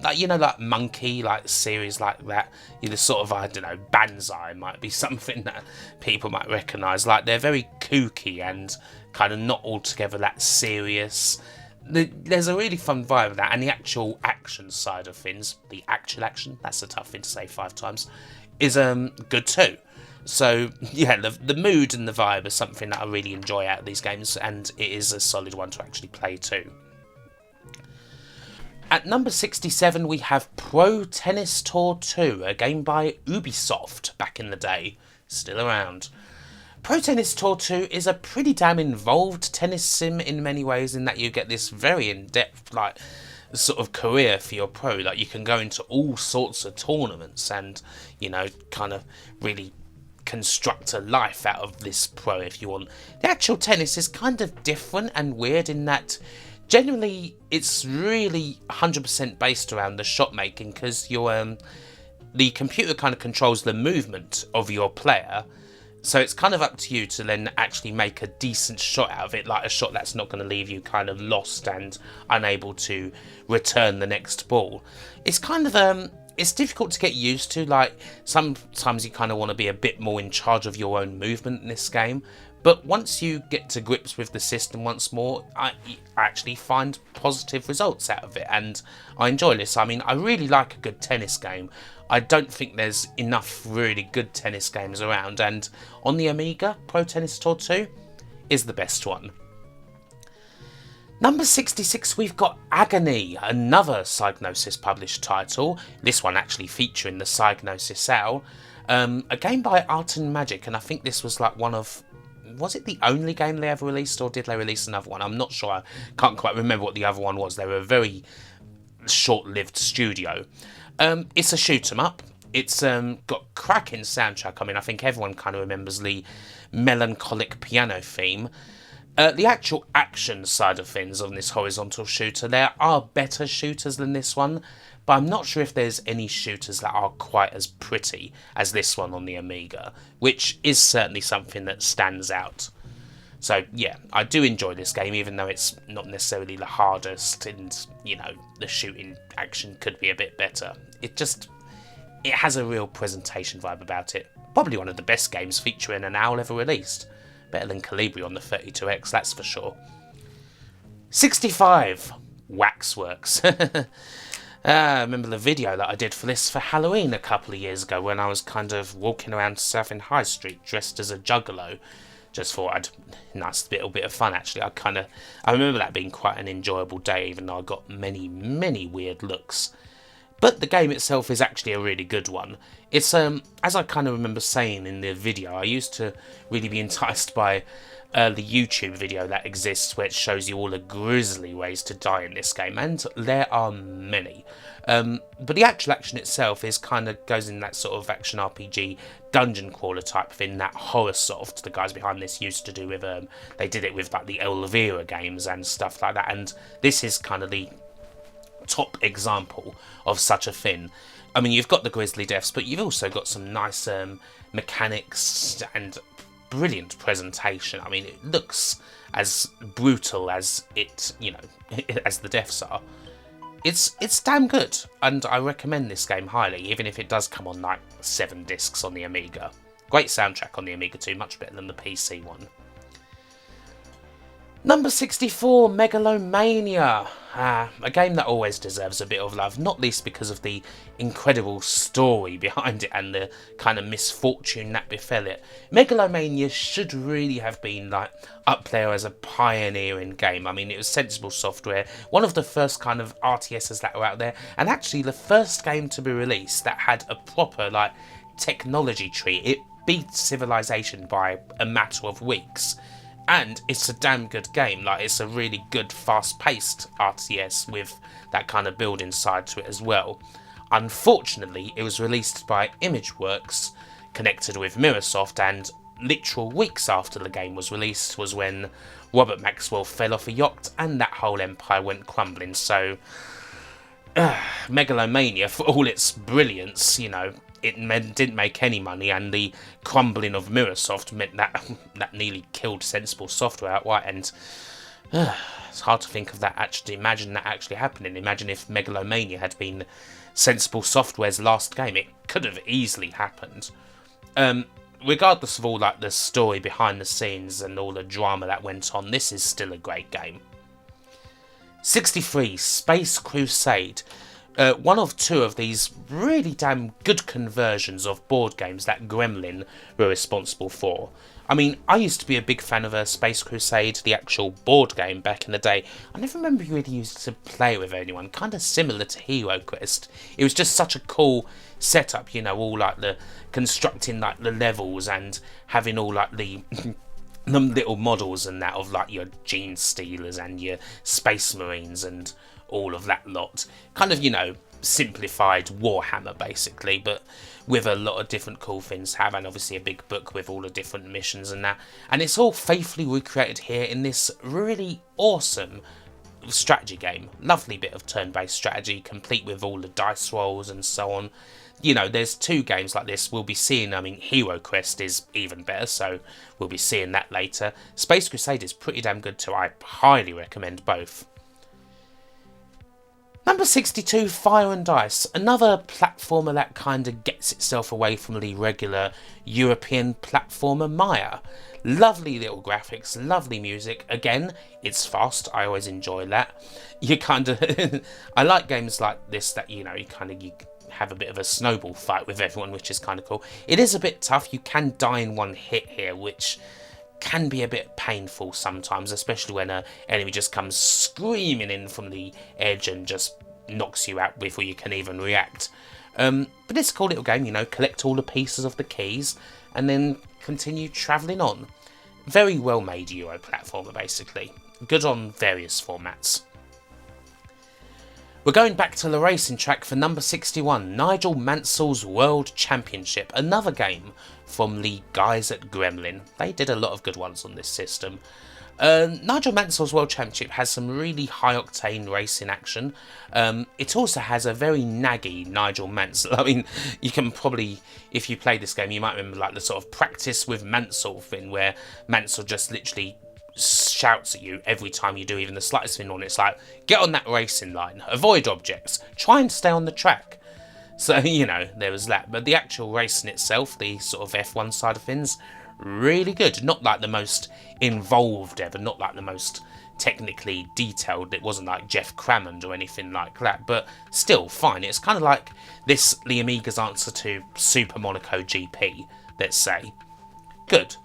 like Monkey, like series like that. You know, sort of, I don't know, Banzai might be something that people might recognise. Like, they're very kooky and kind of not altogether that serious. There's a really fun vibe of that, and the actual action side of things, the actual action, that's a tough thing to say 5 times, is good too. So yeah, the mood and the vibe is something that I really enjoy out of these games, and it is a solid one to actually play too. At number 67, we have Pro Tennis Tour 2, a game by Ubisoft back in the day, still around. Pro Tennis Tour 2 is a pretty damn involved tennis sim in many ways, in that you get this very in-depth, like, sort of career for your pro. Like, you can go into all sorts of tournaments and, you know, kind of really construct a life out of this pro if you want. The actual tennis is kind of different and weird in that generally it's really 100% based around the shot making, because your the computer kind of controls the movement of your player, so it's kind of up to you to then actually make a decent shot out of it, like a shot that's not going to leave you kind of lost and unable to return the next ball. It's kind of it's difficult to get used to. Like, sometimes you kind of want to be a bit more in charge of your own movement in this game, but once you get to grips with the system once more, I actually find positive results out of it, and I enjoy this. I mean, I really like a good tennis game. I don't think there's enough really good tennis games around, and on the Amiga, Pro Tennis Tour 2 is the best one. Number 66, we've got Agony, another Psygnosis published title, this one actually featuring the Psygnosis Owl, a game by Art and Magic, and I think this was like one of... Was it the only game they ever released, or did they release another one? I'm not sure. I can't quite remember what the other one was. They were a very short-lived studio. It's a shoot-'em-up. It's got cracking soundtrack. I mean, I think everyone kind of remembers the melancholic piano theme. The actual action side of things on this horizontal shooter, there are better shooters than this one, but I'm not sure if there's any shooters that are quite as pretty as this one on the Amiga, which is certainly something that stands out. So yeah, I do enjoy this game, even though it's not necessarily the hardest, and, you know, the shooting action could be a bit better. It has a real presentation vibe about it. Probably one of the best games featuring an owl ever released. Better than Calibri on the 32X, that's for sure. 65, Waxworks. I remember the video that I did for this for Halloween a couple of years ago, when I was kind of walking around Southend High Street dressed as a juggalo. Just thought I'd nice little bit of fun, actually. I remember that being quite an enjoyable day, even though I got many weird looks. But the game itself is actually a really good one. It's, as I kind of remember saying in the video, I used to really be enticed by the YouTube video that exists, where it shows you all the grisly ways to die in this game, and there are many. But the actual action itself is kind of goes in that sort of action RPG dungeon crawler type thing that Horrorsoft, the guys behind this, used to do with. They did it with like the Elvira games and stuff like that, and this is kind of the top example of such a thing. I mean, you've got the grisly deaths, but you've also got some nice mechanics and brilliant presentation. I mean, it looks as brutal as it, you know, as the deaths are. It's damn good, and I recommend this game highly, even if it does come on like 7 discs on the Amiga. Great soundtrack on the Amiga too, much better than the PC one. Number 64, Megalomania. A game that always deserves a bit of love, not least because of the incredible story behind it and the kind of misfortune that befell it. Megalomania should really have been like up there as a pioneering game. I mean, it was Sensible Software, one of the first kind of RTSs that were out there, and actually the first game to be released that had a proper like technology tree. It beat Civilization by a matter of weeks. And it's a damn good game. Like, it's a really good fast-paced RTS with that kind of building side to it as well. Unfortunately, it was released by Imageworks, connected with Mirrorsoft, and literal weeks after the game was released was when Robert Maxwell fell off a yacht and that whole empire went crumbling. So, Megalomania, for all its brilliance, you know, didn't make any money, and the crumbling of Mirrorsoft meant that that nearly killed Sensible Software outright. And it's hard to think of that actually. Imagine that actually happening. Imagine if Megalomania had been Sensible Software's last game. It could have easily happened. Regardless of all like the story behind the scenes and all the drama that went on, this is still a great game. 63, Space Crusade. One of two of these really damn good conversions of board games that Gremlin were responsible for. I mean, I used to be a big fan of Space Crusade, the actual board game back in the day. I never remember really used to play with anyone, kind of similar to Hero Quest. It was just such a cool setup, you know, all like the constructing like the levels and having all like the little models and that of like your Gene Stealers and your Space Marines and all of that lot. Kind of, you know, simplified Warhammer basically, but with a lot of different cool things to have, and obviously a big book with all the different missions and that. And it's all faithfully recreated here in this really awesome strategy game. Lovely bit of turn-based strategy, complete with all the dice rolls and so on. You know, there's two games like this we'll be seeing. I mean, Hero Quest is even better, so we'll be seeing that later. Space Crusade is pretty damn good too. I highly recommend both. Number 62, Fire and Ice. Another platformer that kind of gets itself away from the regular European platformer Maya. Lovely little graphics, lovely music. Again, it's fast. I always enjoy that. You kind of... I like games like this that, you know, you have a bit of a snowball fight with everyone, which is kind of cool. It is a bit tough. You can die in one hit here, which can be a bit painful sometimes, especially when an enemy just comes screaming in from the edge and just knocks you out before you can even react. But it's a cool little game, you know, collect all the pieces of the keys and then continue travelling on. Very well made Euro platformer basically. Good on various formats. We're going back to the racing track for number 61, Nigel Mansell's World Championship, another game from the guys at Gremlin. They did a lot of good ones on this system. Nigel Mansell's World Championship has some really high-octane racing action. It also has a very naggy Nigel Mansell. I mean, you can probably, if you play this game, you might remember like the sort of practice with Mansell thing, where Mansell just literally shouts at you every time you do even the slightest thing on it. It's like, get on that racing line, avoid objects, try and stay on the track. So, you know, there was that. But the actual racing itself, the sort of F1 side of things, really good. Not like the most involved ever, not like the most technically detailed. It wasn't like Jeff Crammond or anything like that, but still fine. It's kind of like the Amiga's answer to Super Monaco GP, let's say. Good.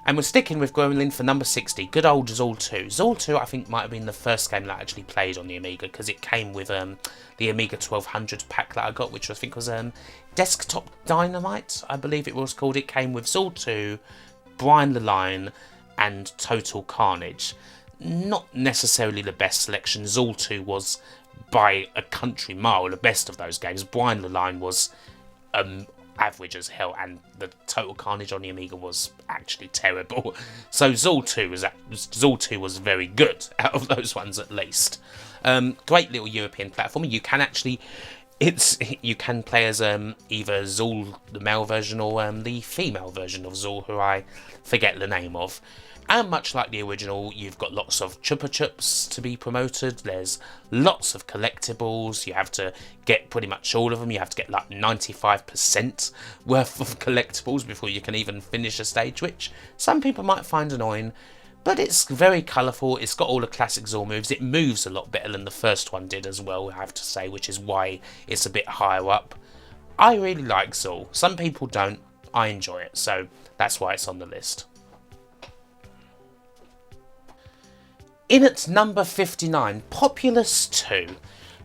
And we're sticking with Gremlin for number 60, good old Zool 2. Zool 2, I think, might have been the first game that I actually played on the Amiga, because it came with the Amiga 1200 pack that I got, which I think was Desktop Dynamite, I believe it was called. It came with Zool 2, Brian the Lion, and Total Carnage. Not necessarily the best selection. Zool 2 was, by a country mile, the best of those games. Brian the Lion was average as hell, and the Total Carnage on the Amiga was actually terrible. So Zool 2 was very good out of those ones, at least. Great little European platformer. You can actually, you can play as either Zool, the male version, or the female version of Zool, who I forget the name of. And much like the original, you've got lots of Chupa Chups to be promoted. There's lots of collectibles. You have to get pretty much all of them. You have to get like 95% worth of collectibles before you can even finish a stage, which some people might find annoying. But it's very colourful. It's got all the classic Zool moves. It moves a lot better than the first one did as well, I have to say, which is why it's a bit higher up. I really like Zool. Some people don't. I enjoy it, so that's why it's on the list. In at number 59, Populous 2.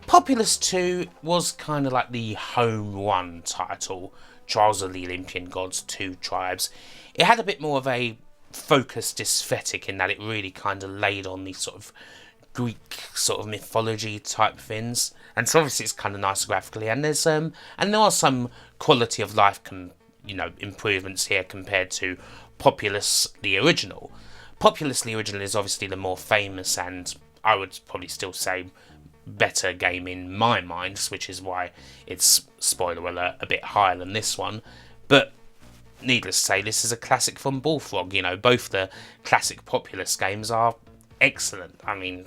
Populous 2 was kind of like the home run title. Trials of the Olympian Gods, Two Tribes. It had a bit more of a focused aesthetic in that it really kind of laid on these sort of Greek sort of mythology type things, and so obviously it's kind of nice graphically, and there are some quality of life improvements here compared to Populous the original. Populous the original is obviously the more famous and I would probably still say better game in my mind, which is why it's, spoiler alert, a bit higher than this one. But needless to say, this is a classic from Bullfrog. Both the classic Populous games are excellent. I mean,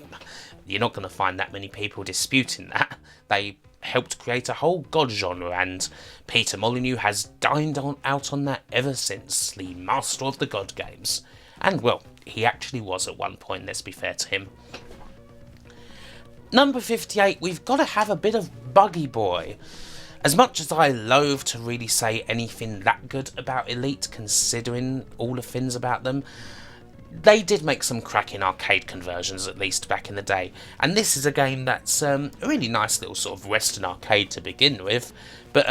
you're not going to find that many people disputing that. They helped create a whole god genre, and Peter Molyneux has dined out on that ever since, the master of the god games. And, well, he actually was at one point, let's be fair to him. Number 58, we've got to have a bit of Buggy Boy. As much as I loathe to really say anything that good about Elite, considering all the things about them, they did make some cracking arcade conversions, at least back in the day. And this is a game that's a really nice little sort of Western arcade to begin with, but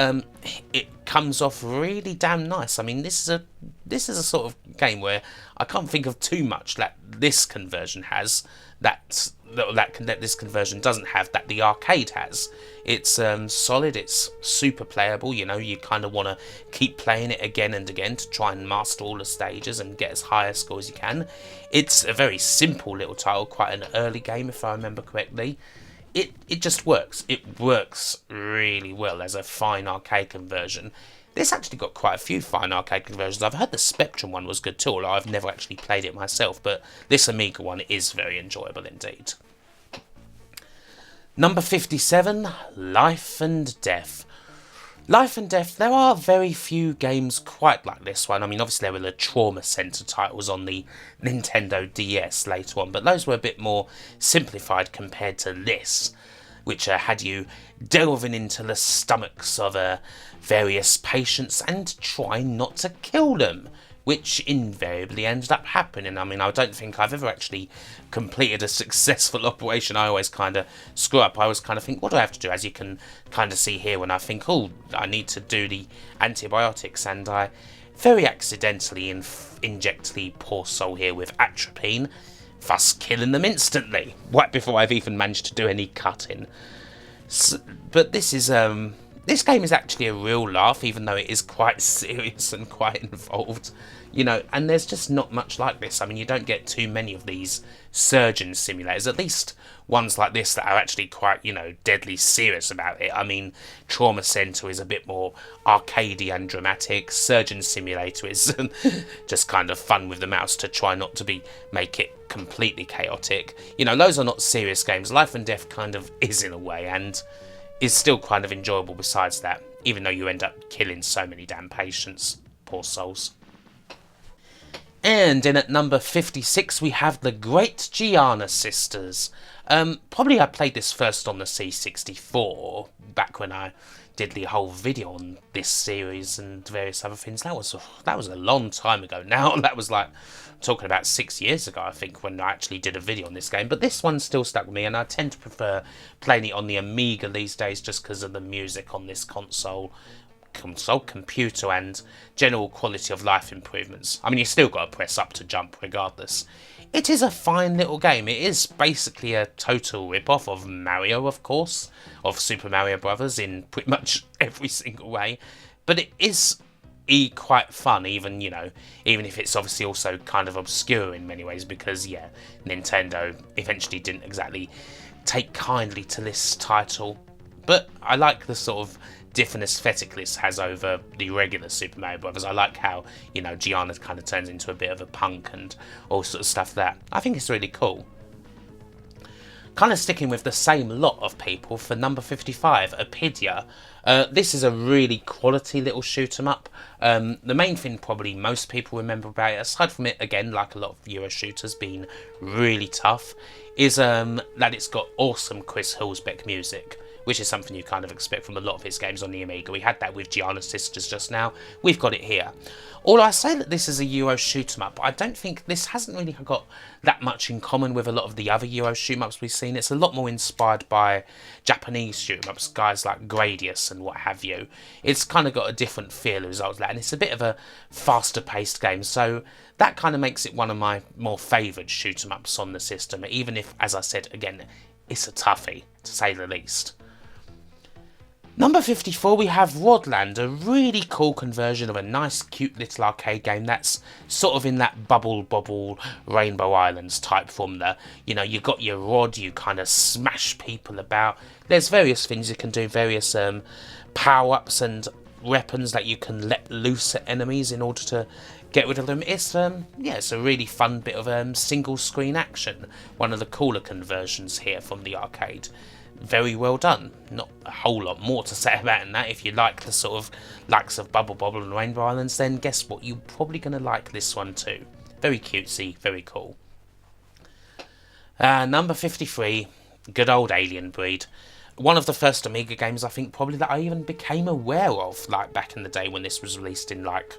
it comes off really damn nice. I mean, this is a sort of game where I can't think of too much that this conversion has that this conversion doesn't have that the arcade has. It's solid, it's super playable, you kind of want to keep playing it again and again to try and master all the stages and get as high a score as you can. It's a very simple little title, quite an early game if I remember correctly. It just works. It works really well as a fine arcade conversion. This actually got quite a few fine arcade conversions. I've heard the Spectrum one was good too, although I've never actually played it myself, but this Amiga one is very enjoyable indeed. Number 57, Life and Death. Life and Death, there are very few games quite like this one. I mean, obviously there were the Trauma Center titles on the Nintendo DS later on, but those were a bit more simplified compared to this, which had you delving into the stomachs of various patients and trying not to kill them, which invariably ended up happening. I mean, I don't think I've ever actually completed a successful operation. I always kind of screw up. I always kind of think, what do I have to do? As you can kind of see here when I think, oh, I need to do the antibiotics, and I very accidentally inject the poor soul here with atropine, thus killing them instantly, right before I've even managed to do any cutting. But this is this game is actually a real laugh, even though it is quite serious and quite involved, and there's just not much like this. I mean, you don't get too many of these surgeon simulators, at least ones like this that are actually quite, deadly serious about it. I mean, Trauma Center is a bit more arcadey and dramatic. Surgeon Simulator is just kind of fun with the mouse to try not to make it completely chaotic. Those are not serious games. Life and Death kind of is in a way, and is still kind of enjoyable besides that, even though you end up killing so many damn patients. Poor souls. And in at number 56 we have the Great Gianna Sisters. Probably I played this first on the C64, back when I did the whole video on this series and various other things. That was a long time ago now. That was like talking about 6 years ago, I think, when I actually did a video on this game. But this one still stuck with me, and I tend to prefer playing it on the Amiga these days just because of the music on this console, computer, and general quality of life improvements. I mean, you still got to press up to jump regardless. It is a fine little game. It is basically a total rip-off of Mario, of course, of Super Mario Brothers in pretty much every single way. But it is quite fun, even if it's obviously also kind of obscure in many ways, because Nintendo eventually didn't exactly take kindly to this title. But I like the sort of different aesthetic this has over the regular Super Mario Brothers. I like how Gianna kind of turns into a bit of a punk and all sort of stuff. That I think it's really cool. Kind of sticking with the same lot of people for number 55, Apidia. This is a really quality little shoot 'em up. The main thing probably most people remember about it, aside from it, again, like a lot of Euro shooters being really tough, is that it's got awesome Chris Hülsbeck music, which is something you kind of expect from a lot of his games on the Amiga. We had that with Gianna Sisters just now. We've got it here. Although I say that this is a Euro shoot 'em up, I don't think this hasn't really got that much in common with a lot of the other Euro shoot 'em ups we've seen. It's a lot more inspired by Japanese shoot 'em ups, guys like Gradius and what have you. It's kind of got a different feel as a result of that, and it's a bit of a faster paced game, so that kind of makes it one of my more favoured shoot 'em ups on the system, even if, as I said again, it's a toughie, to say the least. Number 54, we have Woodland, a really cool conversion of a nice, cute little arcade game that's sort of in that Bubble Bobble Rainbow Islands type formula. You know, you got your rod, you kind of smash people about. There's various things you can do, various power-ups and weapons that you can let loose at enemies in order to get rid of them. It's it's a really fun bit of single screen action. One of the cooler conversions here from the arcade. Very well done. Not a whole lot more to say about in that. If you like the sort of likes of Bubble Bobble and Rainbow Islands, then guess what? You're probably going to like this one too. Very cutesy, very cool. Number 53, good old Alien Breed. One of the first Amiga games I think probably that I even became aware of, like back in the day when this was released in like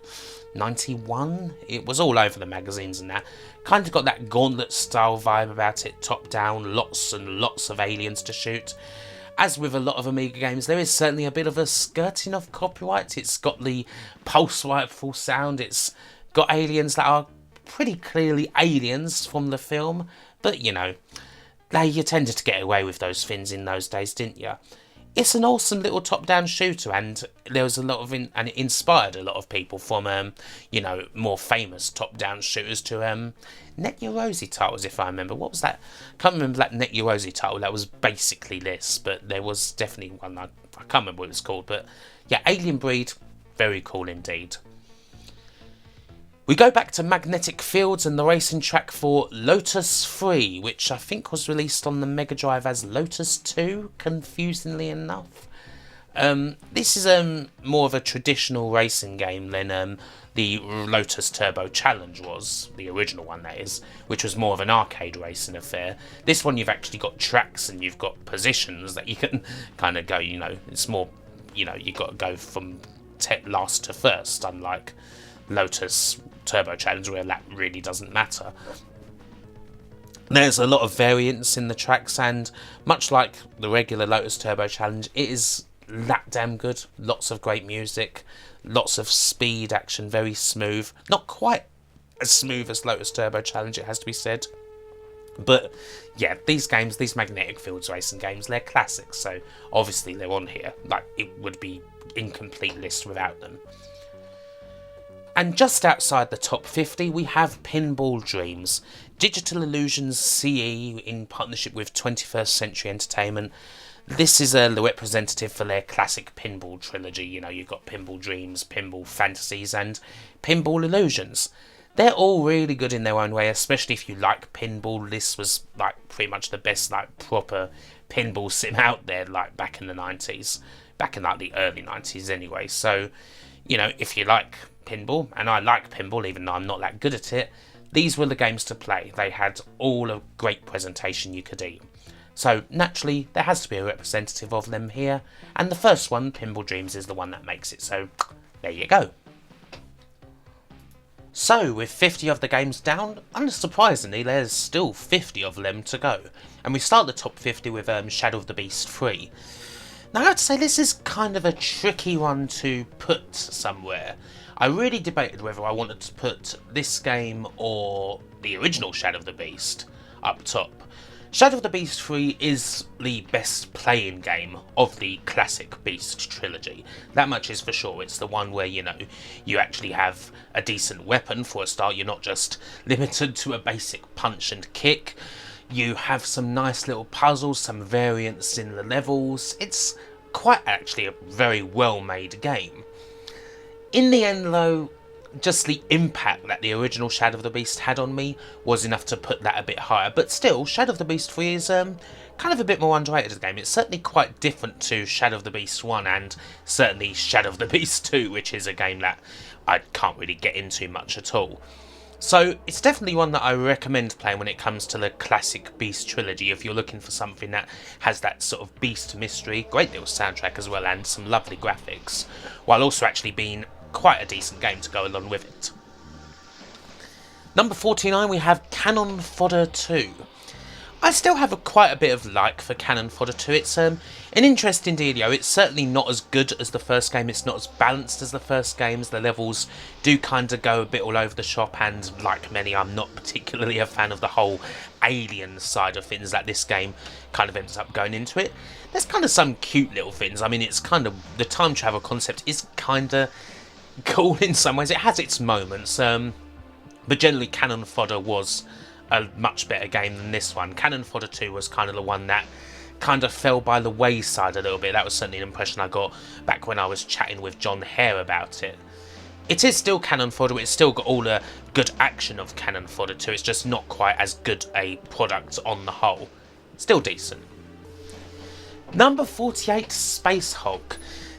91. It was all over the magazines and that. Kind of got that Gauntlet style vibe about it, top down, lots and lots of aliens to shoot. As with a lot of Amiga games, there is certainly a bit of a skirting of copyright. It's got the pulse rifle sound, it's got aliens that are pretty clearly aliens from the film, but you know, you tended to get away with those things in those days, didn't you? It's an awesome little top-down shooter, and there was a lot of and it inspired a lot of people from more famous top-down shooters to Net Your Rosie titles, if I remember. What was that? Can't remember that Net Your Rosie title. That was basically this, but there was definitely one I can't remember what it was called. But yeah, Alien Breed, very cool indeed. We go back to magnetic fields and the racing track for Lotus 3, which I think was released on the Mega Drive as Lotus 2, confusingly enough. This is more of a traditional racing game than the Lotus Turbo Challenge was, the original one that is, which was more of an arcade racing affair. This one you've actually got tracks and you've got positions that you can kind of go, it's more, you've got to go from last to first, unlike Lotus Turbo Challenge where that really doesn't matter. There's a lot of variance in the tracks, and much like the regular Lotus Turbo Challenge, it is that damn good. Lots of great music, lots of speed action, very smooth. Not quite as smooth as Lotus Turbo Challenge, it has to be said. But yeah, these games, these magnetic fields racing games, they're classics, so obviously they're on here. Like, it would be incomplete list without them. And just outside the top 50, we have Pinball Dreams, Digital Illusions CE in partnership with 21st Century Entertainment. This is the representative for their classic pinball trilogy. You've got Pinball Dreams, Pinball Fantasies, and Pinball Illusions. They're all really good in their own way, especially if you like pinball. This was like pretty much the best proper pinball sim out there, like back in the 90s, back in like the early 90s anyway. So, if you like pinball, and I like pinball even though I'm not that good at it, these were the games to play. They had all a great presentation you could eat. So naturally there has to be a representative of them here, and the first one, Pinball Dreams, is the one that makes it, so there you go. So with 50 of the games down, unsurprisingly there's still 50 of them to go, and we start the top 50 with Shadow of the Beast 3. Now I have to say this is kind of a tricky one to put somewhere. I really debated whether I wanted to put this game or the original Shadow of the Beast up top. Shadow of the Beast 3 is the best playing game of the classic Beast trilogy. That much is for sure. It's the one where, you actually have a decent weapon for a start. You're not just limited to a basic punch and kick. You have some nice little puzzles, some variance in the levels. It's quite actually a very well-made game. In the end, though, just the impact that the original Shadow of the Beast had on me was enough to put that a bit higher. But still, Shadow of the Beast 3 is kind of a bit more underrated as a game. It's certainly quite different to Shadow of the Beast 1 and certainly Shadow of the Beast 2, which is a game that I can't really get into much at all. So it's definitely one that I recommend playing when it comes to the classic Beast trilogy, if you're looking for something that has that sort of Beast mystery, great little soundtrack as well, and some lovely graphics, while also actually being quite a decent game to go along with it. Number 49 we have Cannon Fodder 2. I still have quite a bit of like for Cannon Fodder 2. It's an interesting dealio. It's certainly not as good as the first game. It's not as balanced as the first games. The levels do kind of go a bit all over the shop, and like many, I'm not particularly a fan of the whole alien side of things that this game kind of ends up going into it. There's kind of some cute little things. I mean, it's kind of, the time travel concept is kind of cool in some ways. It has its moments, but generally Cannon Fodder was a much better game than this one. Cannon Fodder 2 was kind of the one that kind of fell by the wayside a little bit. That was certainly an impression I got back when I was chatting with John Hare about it. It is still Cannon Fodder, it's still got all the good action of Cannon Fodder 2, it's just not quite as good a product on the whole. Still decent. Number 48, Space Hulk.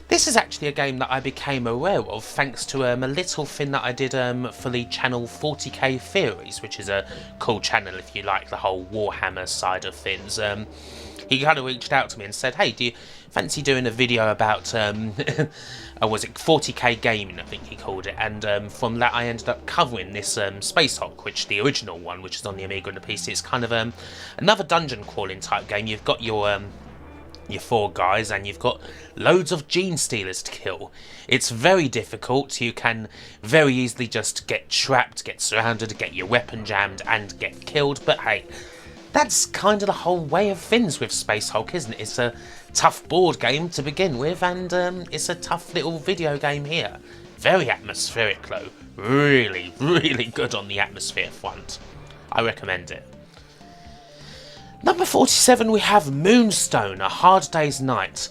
This is actually a game that I became aware of thanks to a little thing that I did for the channel 40k Theories, which is a cool channel if you like the whole Warhammer side of things. He kind of reached out to me and said, hey, do you fancy doing a video about, was it 40k Gaming, I think he called it, and from that I ended up covering this Space Hulk, which the original one, which is on the Amiga and the PC. It's kind of another dungeon crawling type game. You've got your 4 guys and you've got loads of gene stealers to kill. It's very difficult. You can very easily just get trapped, get surrounded, get your weapon jammed and get killed, but hey, that's kind of the whole way of things with Space Hulk, isn't it? It's a tough board game to begin with, and it's a tough little video game here. Very atmospheric though. Really, really good on the atmosphere front. I recommend it. Number 47 we have Moonstone, A Hard Day's Night.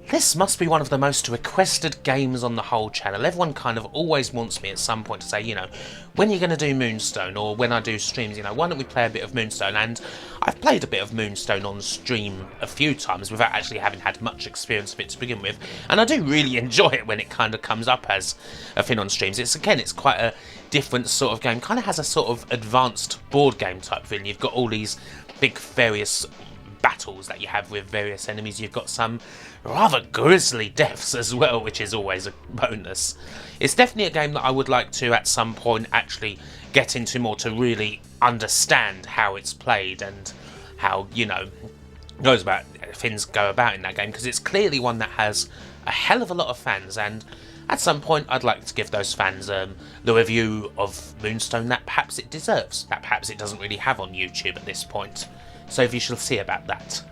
This must be one of the most requested games on the whole channel. Everyone kind of always wants me at some point to say, you know, when are you going to do Moonstone? Or when I do streams, you know, why don't we play a bit of Moonstone? And I've played a bit of Moonstone on stream a few times without actually having had much experience of it to begin with. And I do really enjoy it when it kind of comes up as a thing on streams. It's quite a different sort of game. Kind of has a sort of advanced board game type thing. You've got all these big various battles that you have with various enemies. You've got some rather grisly deaths as well, which is always a bonus. It's definitely a game that I would like to at some point actually get into more to really understand how it's played and how, you know, things go about in that game, because it's clearly one that has a hell of a lot of fans, and at some point I'd like to give those fans the review of Moonstone that perhaps it deserves, that perhaps it doesn't really have on YouTube at this point. So you shall see about that.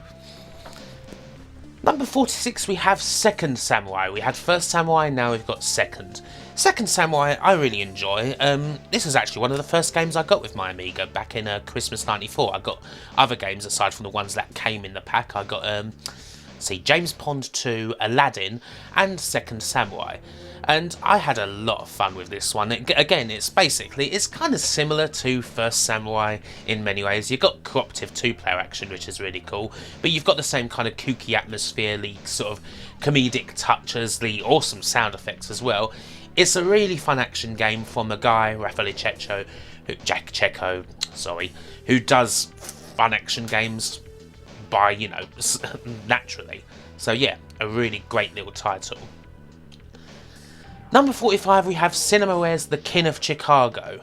Number 46 we have Second Samurai. We had First Samurai, now we've got Second. Second Samurai I really enjoy. This is actually one of the first games I got with my Amiga back in Christmas '94. I got other games aside from the ones that came in the pack. I got James Pond 2, Aladdin and Second Samurai. And I had a lot of fun with this one. Again, it's kind of similar to First Samurai in many ways. You've got cooperative 2-player action, which is really cool, but you've got the same kind of kooky atmosphere, the sort of comedic touches, the awesome sound effects as well. It's a really fun action game from a guy, Jack Checo, who does fun action games by, you know, naturally. So yeah, a really great little title. Number 45 we have Cinemaware's The King of Chicago.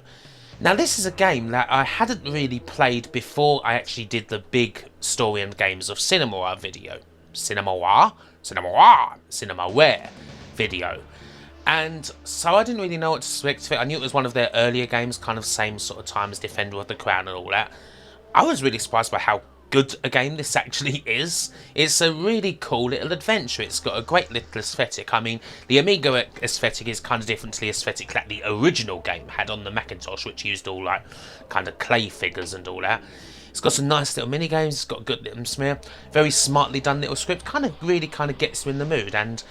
Now this is a game that I hadn't really played before I actually did the big story and games of Cinemaware video. Cinemaware video. And so I didn't really know what to expect of it. I knew it was one of their earlier games, kind of same sort of time as Defender of the Crown and all that. I was really surprised by how good a game this actually is. It's a really cool little adventure. It's got a great little aesthetic. I mean, the Amiga aesthetic is kind of different to the aesthetic that the original game had on the Macintosh, which used all like kind of clay figures and all that. It's got some nice little mini games. It's got a good little atmosphere. Very smartly done little script. Really gets you in the mood. And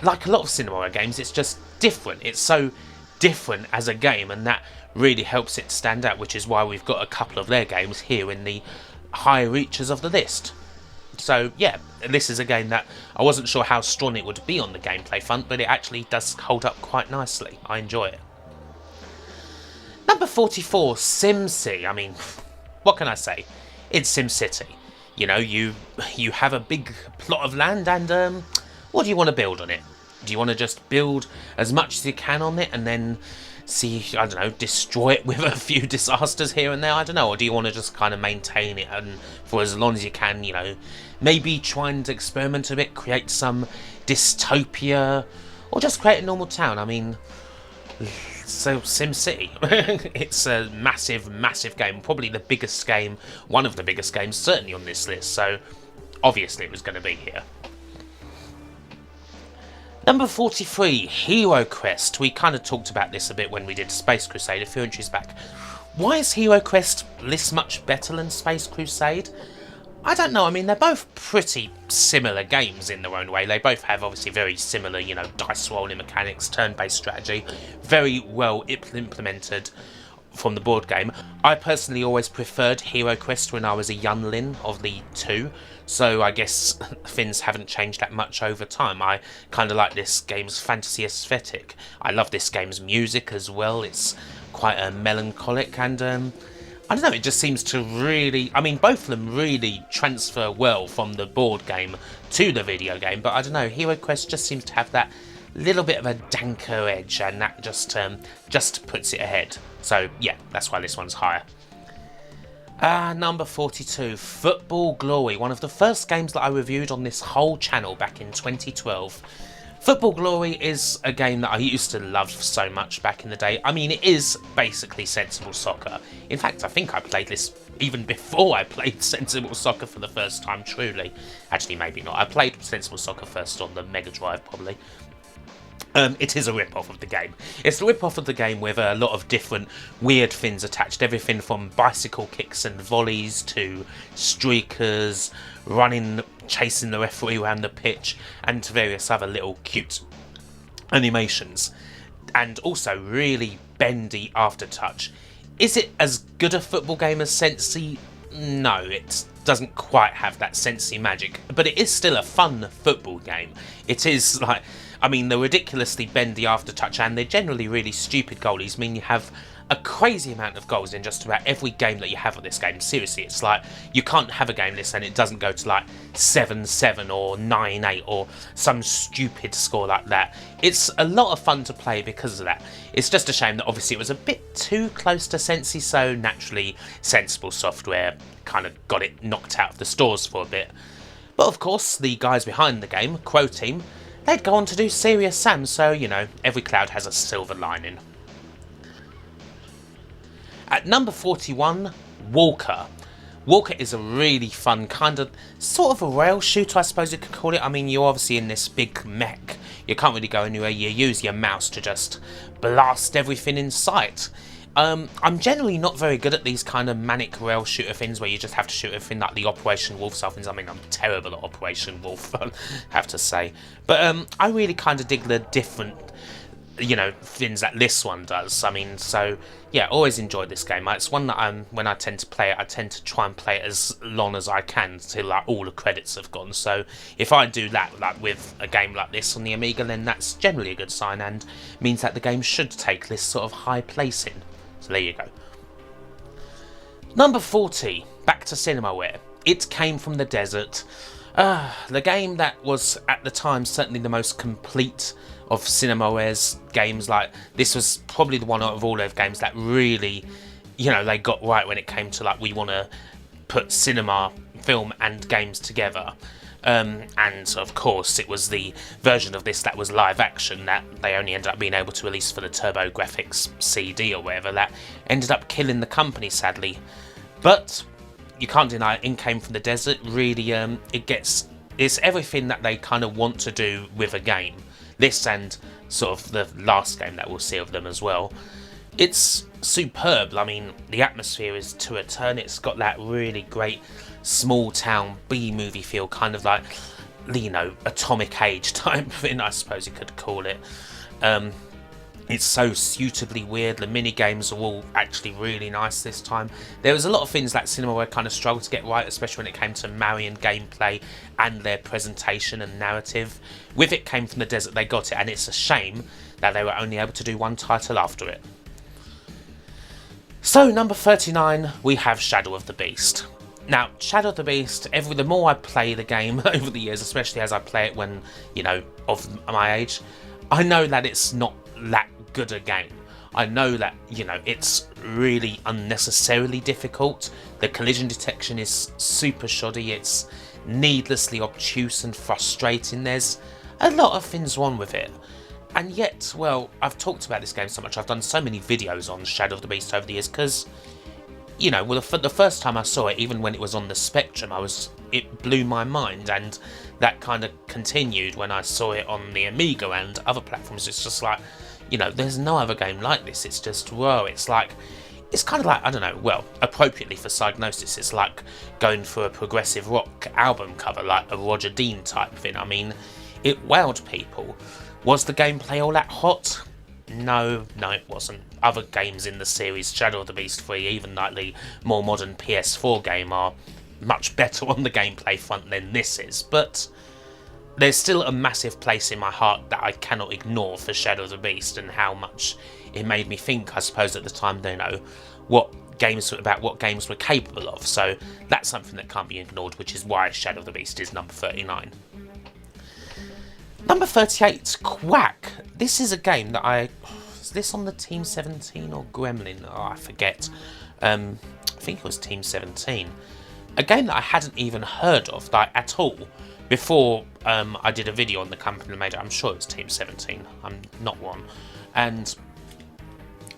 like a lot of Cinemaware games, it's just different. It's so different as a game, and that really helps it stand out, which is why we've got a couple of their games here in the high reaches of the list. So yeah, this is a game that I wasn't sure how strong it would be on the gameplay front, but it actually does hold up quite nicely. I enjoy it. Number 44, SimCity. I mean, what can I say? It's SimCity. You know, you have a big plot of land and what do you want to build on it? Do you want to just build as much as you can on it and then see, I don't know, destroy it with a few disasters here and there? I don't know. Or do you want to just kind of maintain it and for as long as you can, you know, maybe try and experiment a bit, create some dystopia, or just create a normal town? I mean, so SimCity, it's a massive, massive game. Probably the biggest game, one of the biggest games, certainly on this list. So obviously it was going to be here. Number 43, Hero Quest. We kind of talked about this a bit when we did Space Crusade a few entries back. Why is Hero Quest this much better than Space Crusade? I don't know. I mean, they're both pretty similar games in their own way. They both have obviously very similar, you know, dice rolling mechanics, turn-based strategy, very well implemented from the board game. I personally always preferred Hero Quest when I was a youngling of the two, so I guess things haven't changed that much over time. I kind of like this game's fantasy aesthetic. I love this game's music as well. It's quite melancholic and I don't know, it just seems to really, I mean, both of them really transfer well from the board game to the video game, but I don't know, Hero Quest just seems to have that little bit of a danker edge, and that just puts it ahead. So yeah, that's why this one's higher. Number 42, Football Glory, one of the first games that I reviewed on this whole channel back in 2012. Football Glory is a game that I used to love so much back in the day. I mean, it is basically sensible soccer. In fact, I think I played this even before I played sensible soccer for the first time, truly. Actually, maybe not. I played sensible soccer first on the Mega Drive, probably. It is a rip-off of the game. It's a rip-off of the game with a lot of different weird things attached. Everything from bicycle kicks and volleys to streakers, running, chasing the referee around the pitch, and to various other little cute animations. And also really bendy aftertouch. Is it as good a football game as SimCity? No, it doesn't quite have that SimCity magic, but it is still a fun football game. It is like, I mean, the ridiculously bendy aftertouch and the generally really stupid goalies mean you have a crazy amount of goals in just about every game that you have of this game. Seriously, it's like you can't have a game this and it doesn't go to like 7-7 or 9-8 or some stupid score like that. It's a lot of fun to play because of that. It's just a shame that obviously it was a bit too close to SimCity, so naturally Sensible Software kind of got it knocked out of the stores for a bit. But of course, the guys behind the game, Crow Team, they'd go on to do Serious Sam, so, you know, every cloud has a silver lining. At number 41, Walker. Walker is a really fun kind of, sort of a rail shooter, I suppose you could call it. I mean, you're obviously in this big mech. You can't really go anywhere. You use your mouse to just blast everything in sight. I'm generally not very good at these kind of manic rail shooter things where you just have to shoot everything like the Operation Wolf stuff. I mean, I'm terrible at Operation Wolf, I have to say. But I really kind of dig the different, you know, things that this one does. I mean, so yeah, always enjoyed this game. It's one that when I tend to play it, I tend to try and play it as long as I can till like all the credits have gone. So if I do that like with a game like this on the Amiga, then that's generally a good sign and means that the game should take this sort of high placing. So there you go. Number 40, back to Cinemaware. It Came from the Desert. The game that was at the time certainly the most complete of Cinemaware's games. Like, this was probably the one out of all their games that really, you know, they got right when it came to like, we want to put cinema, film and games together. And of course it was the version of this that was live action that they only ended up being able to release for the TurboGrafx CD or whatever, that ended up killing the company sadly. But you can't deny it, In Came from the Desert really, it's everything that they kind of want to do with a game. This and sort of the last game that we'll see of them as well. It's superb. I mean, the atmosphere is to a turn. It's got that really great small town B-movie feel, kind of like, you know, Atomic Age type thing, I suppose you could call it. It's so suitably weird. The mini games are all actually really nice this time. There was a lot of things that Cinemaware kind of struggled to get right, especially when it came to marrying gameplay and their presentation and narrative. With It Came from the Desert, they got it, and it's a shame that they were only able to do one title after it. So number 39, we have Shadow of the Beast. Now, Shadow of the Beast, the more I play the game over the years, especially as I play it when, you know, of my age, I know that it's not that good a game. I know that, you know, it's really unnecessarily difficult. The collision detection is super shoddy. It's needlessly obtuse and frustrating. There's a lot of things wrong with it. And yet, well, I've talked about this game so much. I've done so many videos on Shadow of the Beast over the years because, you know, well, the first time I saw it, even when it was on the Spectrum, it blew my mind, and that kind of continued when I saw it on the Amiga and other platforms. It's just like, you know, there's no other game like this. It's just, whoa, it's kind of like, I don't know, well, appropriately for Psygnosis, it's like going for a progressive rock album cover, like a Roger Dean type thing. I mean, it wowed people. Was the gameplay all that hot? No, it wasn't. Other games in the series, Shadow of the Beast 3, even like the more modern PS4 game, are much better on the gameplay front than this is, but there's still a massive place in my heart that I cannot ignore for Shadow of the Beast, and how much it made me think, I suppose, at the time, you know, what games were capable of. So that's something that can't be ignored, which is why Shadow of the Beast is number 39. Number 38, Quack. This is a game that is this on the Team 17 or Gremlin? Oh, I forget. I think it was Team 17. A game that I hadn't even heard of, like, at all, before I did a video on the company that made it. I'm sure it was Team 17. I'm not one. And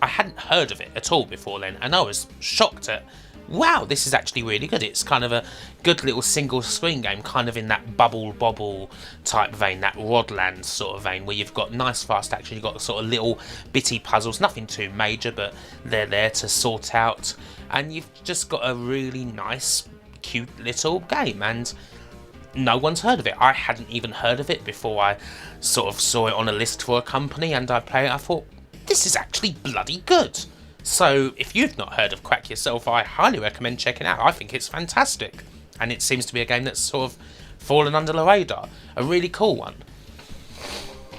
I hadn't heard of it at all before then, and I was shocked at, wow, this is actually really good. It's kind of a good little single screen game, kind of in that bubble bobble type vein, that Woodland sort of vein, where you've got nice fast action, you've got sort of little bitty puzzles, nothing too major, but they're there to sort out, and you've just got a really nice, cute little game, and no one's heard of it. I hadn't even heard of it before I sort of saw it on a list for a company, and I played it. I thought, this is actually bloody good. So if you've not heard of Quack yourself, I highly recommend checking it out. I think it's fantastic, and it seems to be a game that's sort of fallen under the radar. A really cool one.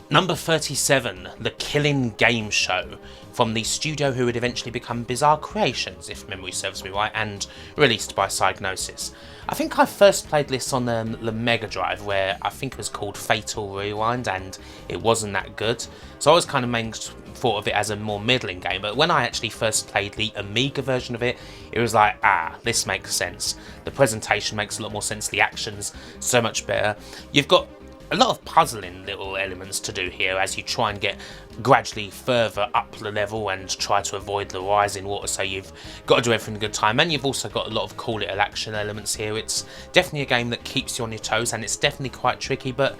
Number 37, The Killing Game Show, from the studio who would eventually become Bizarre Creations, if memory serves me right, and released by Psygnosis. I think I first played this on the Mega Drive, where I think it was called Fatal Rewind, and it wasn't that good. So I was kind of thought of it as a more middling game, but when I actually first played the Amiga version of it, it was like, this makes sense. The presentation makes a lot more sense, the action's so much better. You've got a lot of puzzling little elements to do here as you try and get gradually further up the level and try to avoid the rising water, so you've got to do everything in good time, and you've also got a lot of cool little action elements here. It's definitely a game that keeps you on your toes, and it's definitely quite tricky, but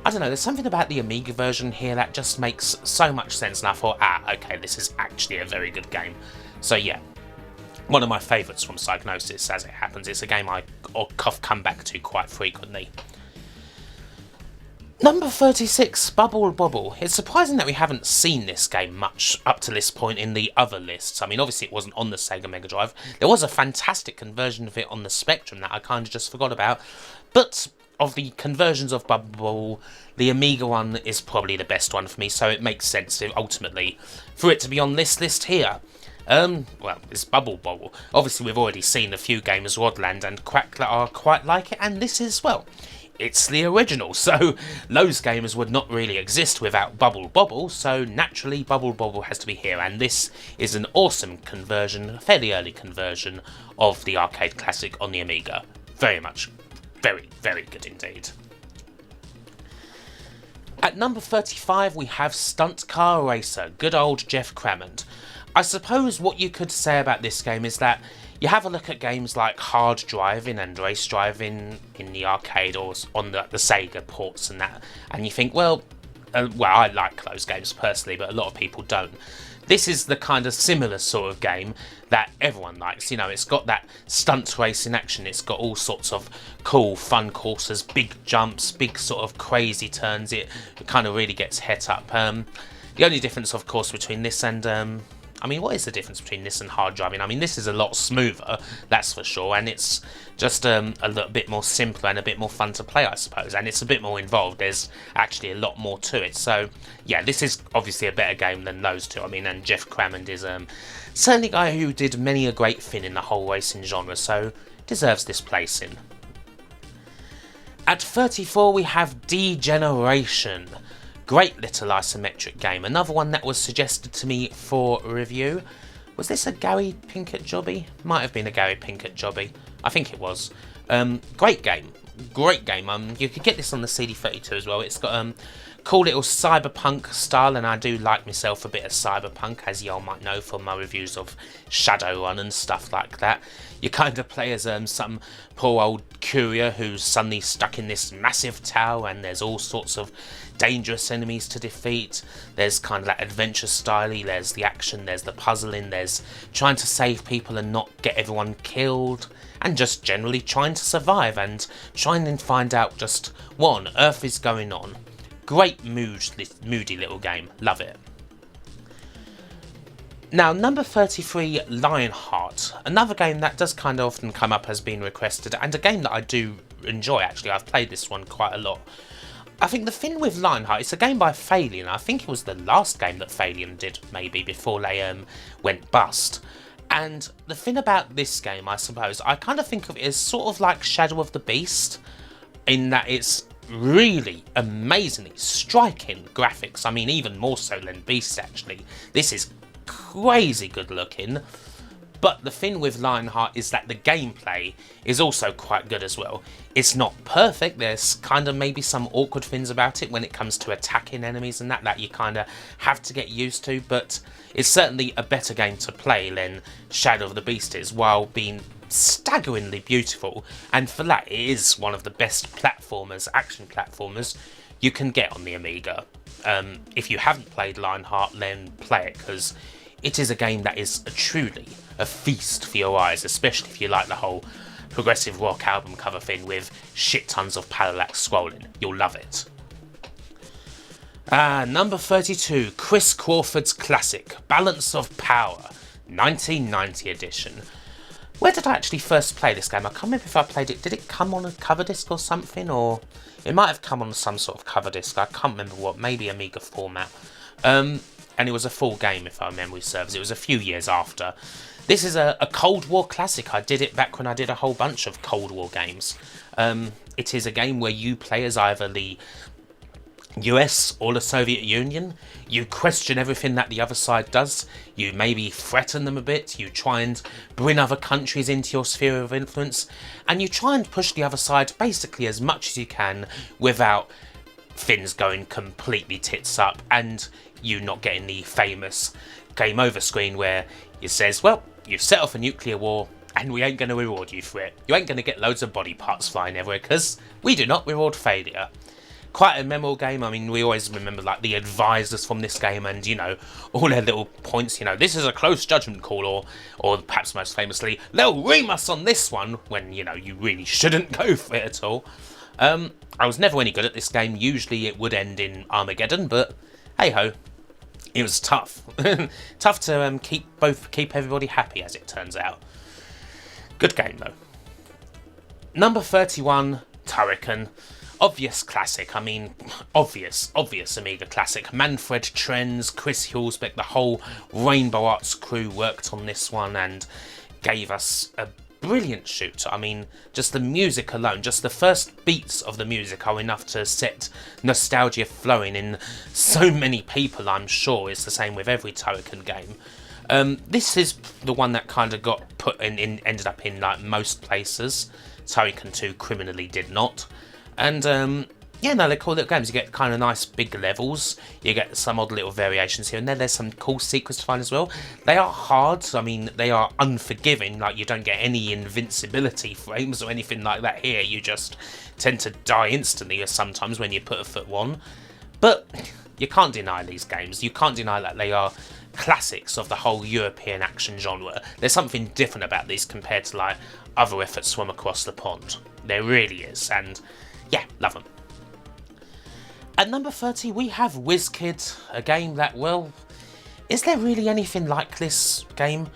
I don't know, there's something about the Amiga version here that just makes so much sense, and I thought, okay, this is actually a very good game. So yeah, one of my favourites from Psygnosis, as it happens. It's a game I come back to quite frequently. Number 36, Bubble Bobble. It's surprising that we haven't seen this game much up to this point in the other lists. I mean, obviously it wasn't on the Sega Mega Drive. There was a fantastic conversion of it on the Spectrum that I kind of just forgot about. But of the conversions of Bubble Bobble, the Amiga one is probably the best one for me, so it makes sense ultimately for it to be on this list here. Well, it's Bubble Bobble. Obviously we've already seen a few games, Woodland and Quack, that are quite like it, and this is, well, it's the original, so those games would not really exist without Bubble Bobble, so naturally Bubble Bobble has to be here, and this is an awesome conversion, a fairly early conversion of the arcade classic on the Amiga. Very much, very, very good indeed. At number 35 we have Stunt Car Racer, good old Jeff Crammond. I suppose what you could say about this game is that you have a look at games like Hard Driving and Race Driving in the arcade or on the Sega ports and that, and you think, well, I like those games personally, but a lot of people don't. This is the kind of similar sort of game that everyone likes. You know, it's got that stunt racing action, it's got all sorts of cool, fun courses, big jumps, big sort of crazy turns. It kind of really gets het up. The only difference, of course, between this and I mean, what is the difference between this and hard driving? I mean, this is a lot smoother, that's for sure, and it's just a little bit more simpler and a bit more fun to play, I suppose, and it's a bit more involved. There's actually a lot more to it. So, yeah, this is obviously a better game than those two. I mean, and Jeff Crammond is certainly a guy who did many a great thing in the whole racing genre, so deserves this placing. At 34, we have Degeneration. Great little isometric game. Another one that was suggested to me for review. Was this a Gary Pinkett jobby? Might have been a Gary Pinkett jobby. I think it was. Great game. Great game. You could get this on the CD32 as well. It's got cool little cyberpunk style, and I do like myself a bit of cyberpunk, as y'all might know from my reviews of Shadowrun and stuff like that. You kind of play as some poor old courier who's suddenly stuck in this massive tower, and there's all sorts of dangerous enemies to defeat. There's kind of that adventure style-y, there's the action, there's the puzzling, there's trying to save people and not get everyone killed, and just generally trying to survive and trying and find out just what on earth is going on. Great moody little game, love it. Now, number 33, Lionheart. Another game that does kind of often come up as being requested, and a game that I do enjoy, actually. I've played this one quite a lot. I think the thing with Lionheart, it's a game by Phalion. I think it was the last game that Phalion did, maybe, before they went bust. And the thing about this game, I suppose, I kind of think of it as sort of like Shadow of the Beast, in that it's really amazingly striking graphics. I mean, even more so than Beast, actually. This is crazy good looking, but the thing with Lionheart is that the gameplay is also quite good as well. It's not perfect, there's kind of maybe some awkward things about it when it comes to attacking enemies and that you kind of have to get used to, but it's certainly a better game to play than Shadow of the Beast is, while being staggeringly beautiful, and for that it is one of the best platformers, action platformers, you can get on the Amiga. If you haven't played Lionheart, then play it, because it is a game that is truly a feast for your eyes, especially if you like the whole progressive rock album cover thing with shit tons of parallax scrolling. You'll love it. Number 32, Chris Crawford's classic, Balance of Power, 1990 edition. Where did I actually first play this game? I can't remember if I played it. Did it come on a cover disc or something? Or it might have come on some sort of cover disc. I can't remember what. Maybe Amiga format. And it was a full game, if our memory serves. It was a few years after. This is a Cold War classic. I did it back when I did a whole bunch of Cold War games. It is a game where you play as either the US or the Soviet Union. You question everything that the other side does. You maybe threaten them a bit. You try and bring other countries into your sphere of influence. And you try and push the other side basically as much as you can without things going completely tits up and you not getting the famous game over screen where it says, well, you've set off a nuclear war and we ain't going to reward you for it. You ain't going to get loads of body parts flying everywhere because we do not reward failure. Quite a memorable game. I mean, we always remember like the advisors from this game and, you know, all their little points, you know, this is a close judgment call, or perhaps most famously, they'll ream us on this one, when, you know, you really shouldn't go for it at all. I was never any good at this game. Usually it would end in Armageddon, but hey ho, it was tough. Tough to keep everybody happy, as it turns out. Good game though. Number 31, Turrican. Obvious classic, I mean, obvious Amiga classic. Manfred Trenz, Chris Hulsbeck, the whole Rainbow Arts crew worked on this one and gave us a brilliant shooter. I mean, just the music alone, just the first beats of the music are enough to set nostalgia flowing in so many people, I'm sure. It's the same with every Turrican game. This is the one that kind of got put in, ended up in like most places. Turrican 2 criminally did not. And, yeah, no, they're cool little games. You get kind of nice big levels. You get some odd little variations here and there. There's some cool secrets to find as well. They are hard. I mean, they are unforgiving. Like, you don't get any invincibility frames or anything like that here. You just tend to die instantly sometimes when you put a foot one. But you can't deny these games. You can't deny that they are classics of the whole European action genre. There's something different about these compared to, like, other efforts from across the pond. There really is. And yeah, love them. At number 30, we have WizKid, a game that, well, is there really anything like this game?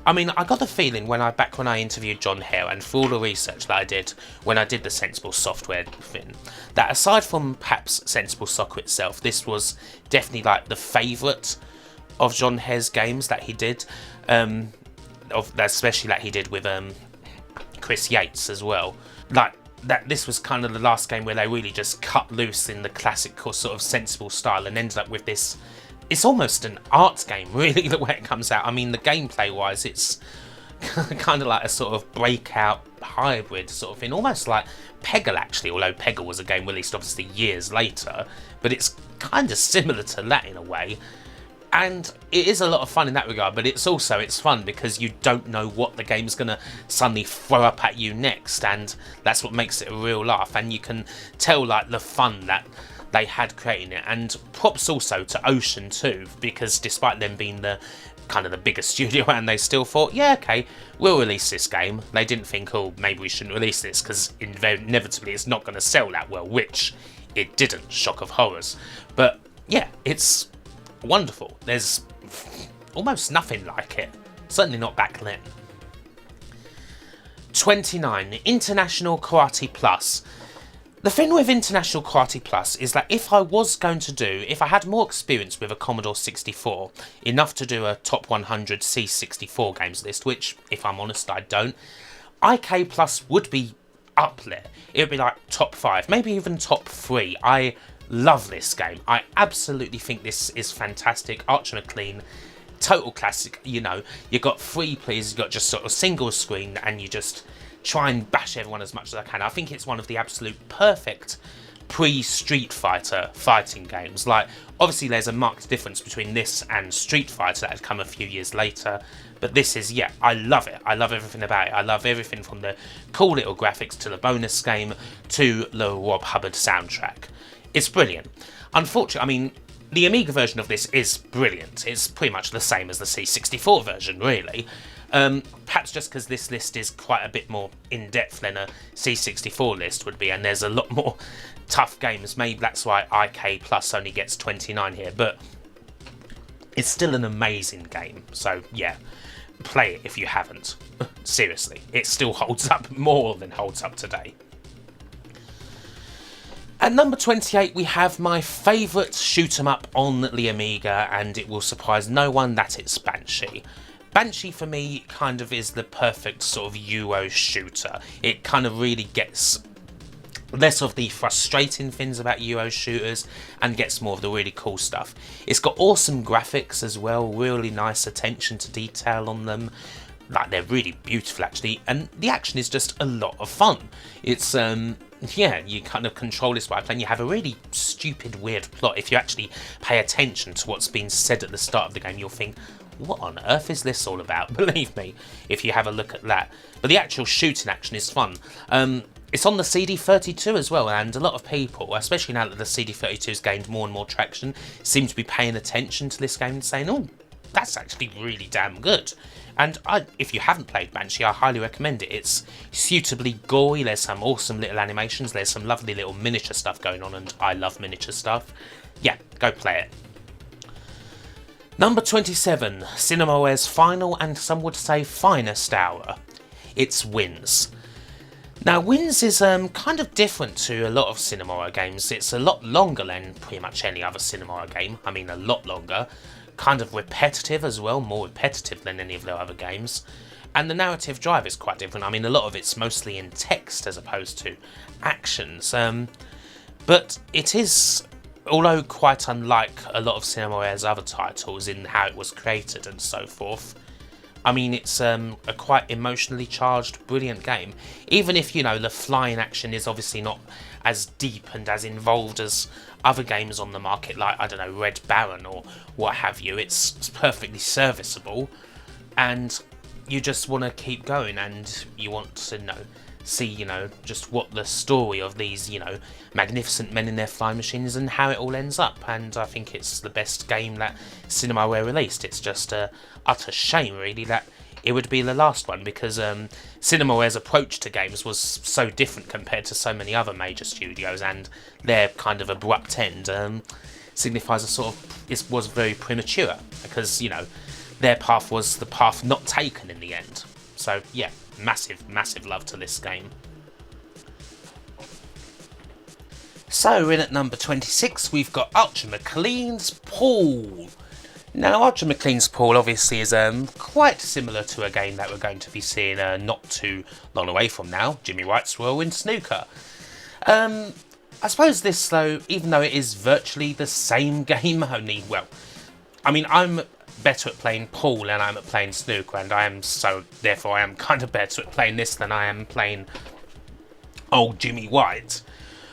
I mean, I got the feeling back when I interviewed John Hare, and for all the research that I did when I did the Sensible Software thing, that aside from perhaps Sensible Soccer itself, this was definitely like the favourite of John Hare's games that he did, especially that he did with Chris Yates as well. Like that, this was kind of the last game where they really just cut loose in the classic sort of Sensible style and ended up with this. It's almost an art game, really, the way it comes out. I mean, the gameplay-wise, it's kind of like a sort of breakout hybrid sort of thing, almost like Peggle, actually, although Peggle was a game released, obviously, years later, but it's kind of similar to that in a way. And it is a lot of fun in that regard, but it's fun because you don't know what the game's going to suddenly throw up at you next, and that's what makes it a real laugh, and you can tell, like, the fun that they had creating it. And props also to Ocean too, because despite them being the kind of the biggest studio, and they still thought, yeah, okay, we'll release this game. They didn't think, oh, maybe we shouldn't release this because inevitably it's not going to sell that well, which it didn't, shock of horrors. But yeah, it's wonderful. There's almost nothing like it, certainly not back then. 29, International Karate Plus. The thing with International Karate Plus is that if I had more experience with a Commodore 64, enough to do a top 100 C64 games list, which, if I'm honest, I don't, IK Plus would be up there. It would be like top 5, maybe even top 3. I love this game. I absolutely think this is fantastic. Arch and clean, total classic. You know, you've got 3 players, you've got just sort of single screen, and you just try and bash everyone as much as I can. I think it's one of the absolute perfect pre-Street Fighter fighting games. Like, obviously there's a marked difference between this and Street Fighter that had come a few years later, but this is, yeah, I love it. I love everything about it. I love everything from the cool little graphics to the bonus game to the Rob Hubbard soundtrack. It's brilliant. Unfortunately, I mean, the Amiga version of this is brilliant. It's pretty much the same as the C64 version, really. Perhaps just because this list is quite a bit more in-depth than a C64 list would be, and there's a lot more tough games. Maybe that's why IK Plus only gets 29 here, but it's still an amazing game. So, yeah, play it if you haven't. Seriously, it still holds up more than holds up today. At number 28, we have my favourite shoot-'em-up on the Amiga, and it will surprise no one that it's Banshee. Banshee, for me, kind of is the perfect sort of Euro shooter. It kind of really gets less of the frustrating things about Euro shooters and gets more of the really cool stuff. It's got awesome graphics as well, really nice attention to detail on them. Like, they're really beautiful, actually, and the action is just a lot of fun. It's, yeah, you kind of control this by playing. You have a really stupid, weird plot. If you actually pay attention to what's being said at the start of the game, you'll think, what on earth is this all about? Believe me, if you have a look at that. But the actual shooting action is fun. It's on the CD32 as well, and a lot of people, especially now that the CD32 has gained more and more traction, seem to be paying attention to this game and saying, oh, that's actually really damn good. And if you haven't played Banshee, I highly recommend it. It's suitably gory, there's some awesome little animations, there's some lovely little miniature stuff going on, and I love miniature stuff. Yeah, go play it. Number 27, Cinemaware's final and some would say finest hour. It's Wins. Now, Wins is kind of different to a lot of Cinemaware games. It's a lot longer than pretty much any other Cinemaware game. I mean, a lot longer. Kind of repetitive as well, more repetitive than any of their other games. And the narrative drive is quite different. I mean, a lot of it's mostly in text as opposed to actions. But it is, although quite unlike a lot of Cinemaware's other titles in how it was created and so forth, I mean, it's a quite emotionally charged, brilliant game. Even if, you know, the flying action is obviously not as deep and as involved as other games on the market, like, I don't know, Red Baron or what have you, it's perfectly serviceable, and you just want to keep going, and you want to, see, just what the story of these, magnificent men in their flying machines and how it all ends up. And I think it's the best game that Cinemaware released. It's just a utter shame, really, that it would be the last one, because Cinemaware's approach to games was so different compared to so many other major studios, and their kind of abrupt end signifies a sort of, it was very premature, because, you know, their path was the path not taken in the end. So yeah, massive love to this game. So in at number 26 we've got Ultra McLean's Pool. Now Ultra McLean's Pool obviously is quite similar to a game that we're going to be seeing not too long away from now, Jimmy White's Whirlwind Snooker. I suppose this though, even though it is virtually the same game, only, well, I mean, I'm better at playing pool than I'm at playing snooker, and therefore I am kind of better at playing this than I am playing old Jimmy White.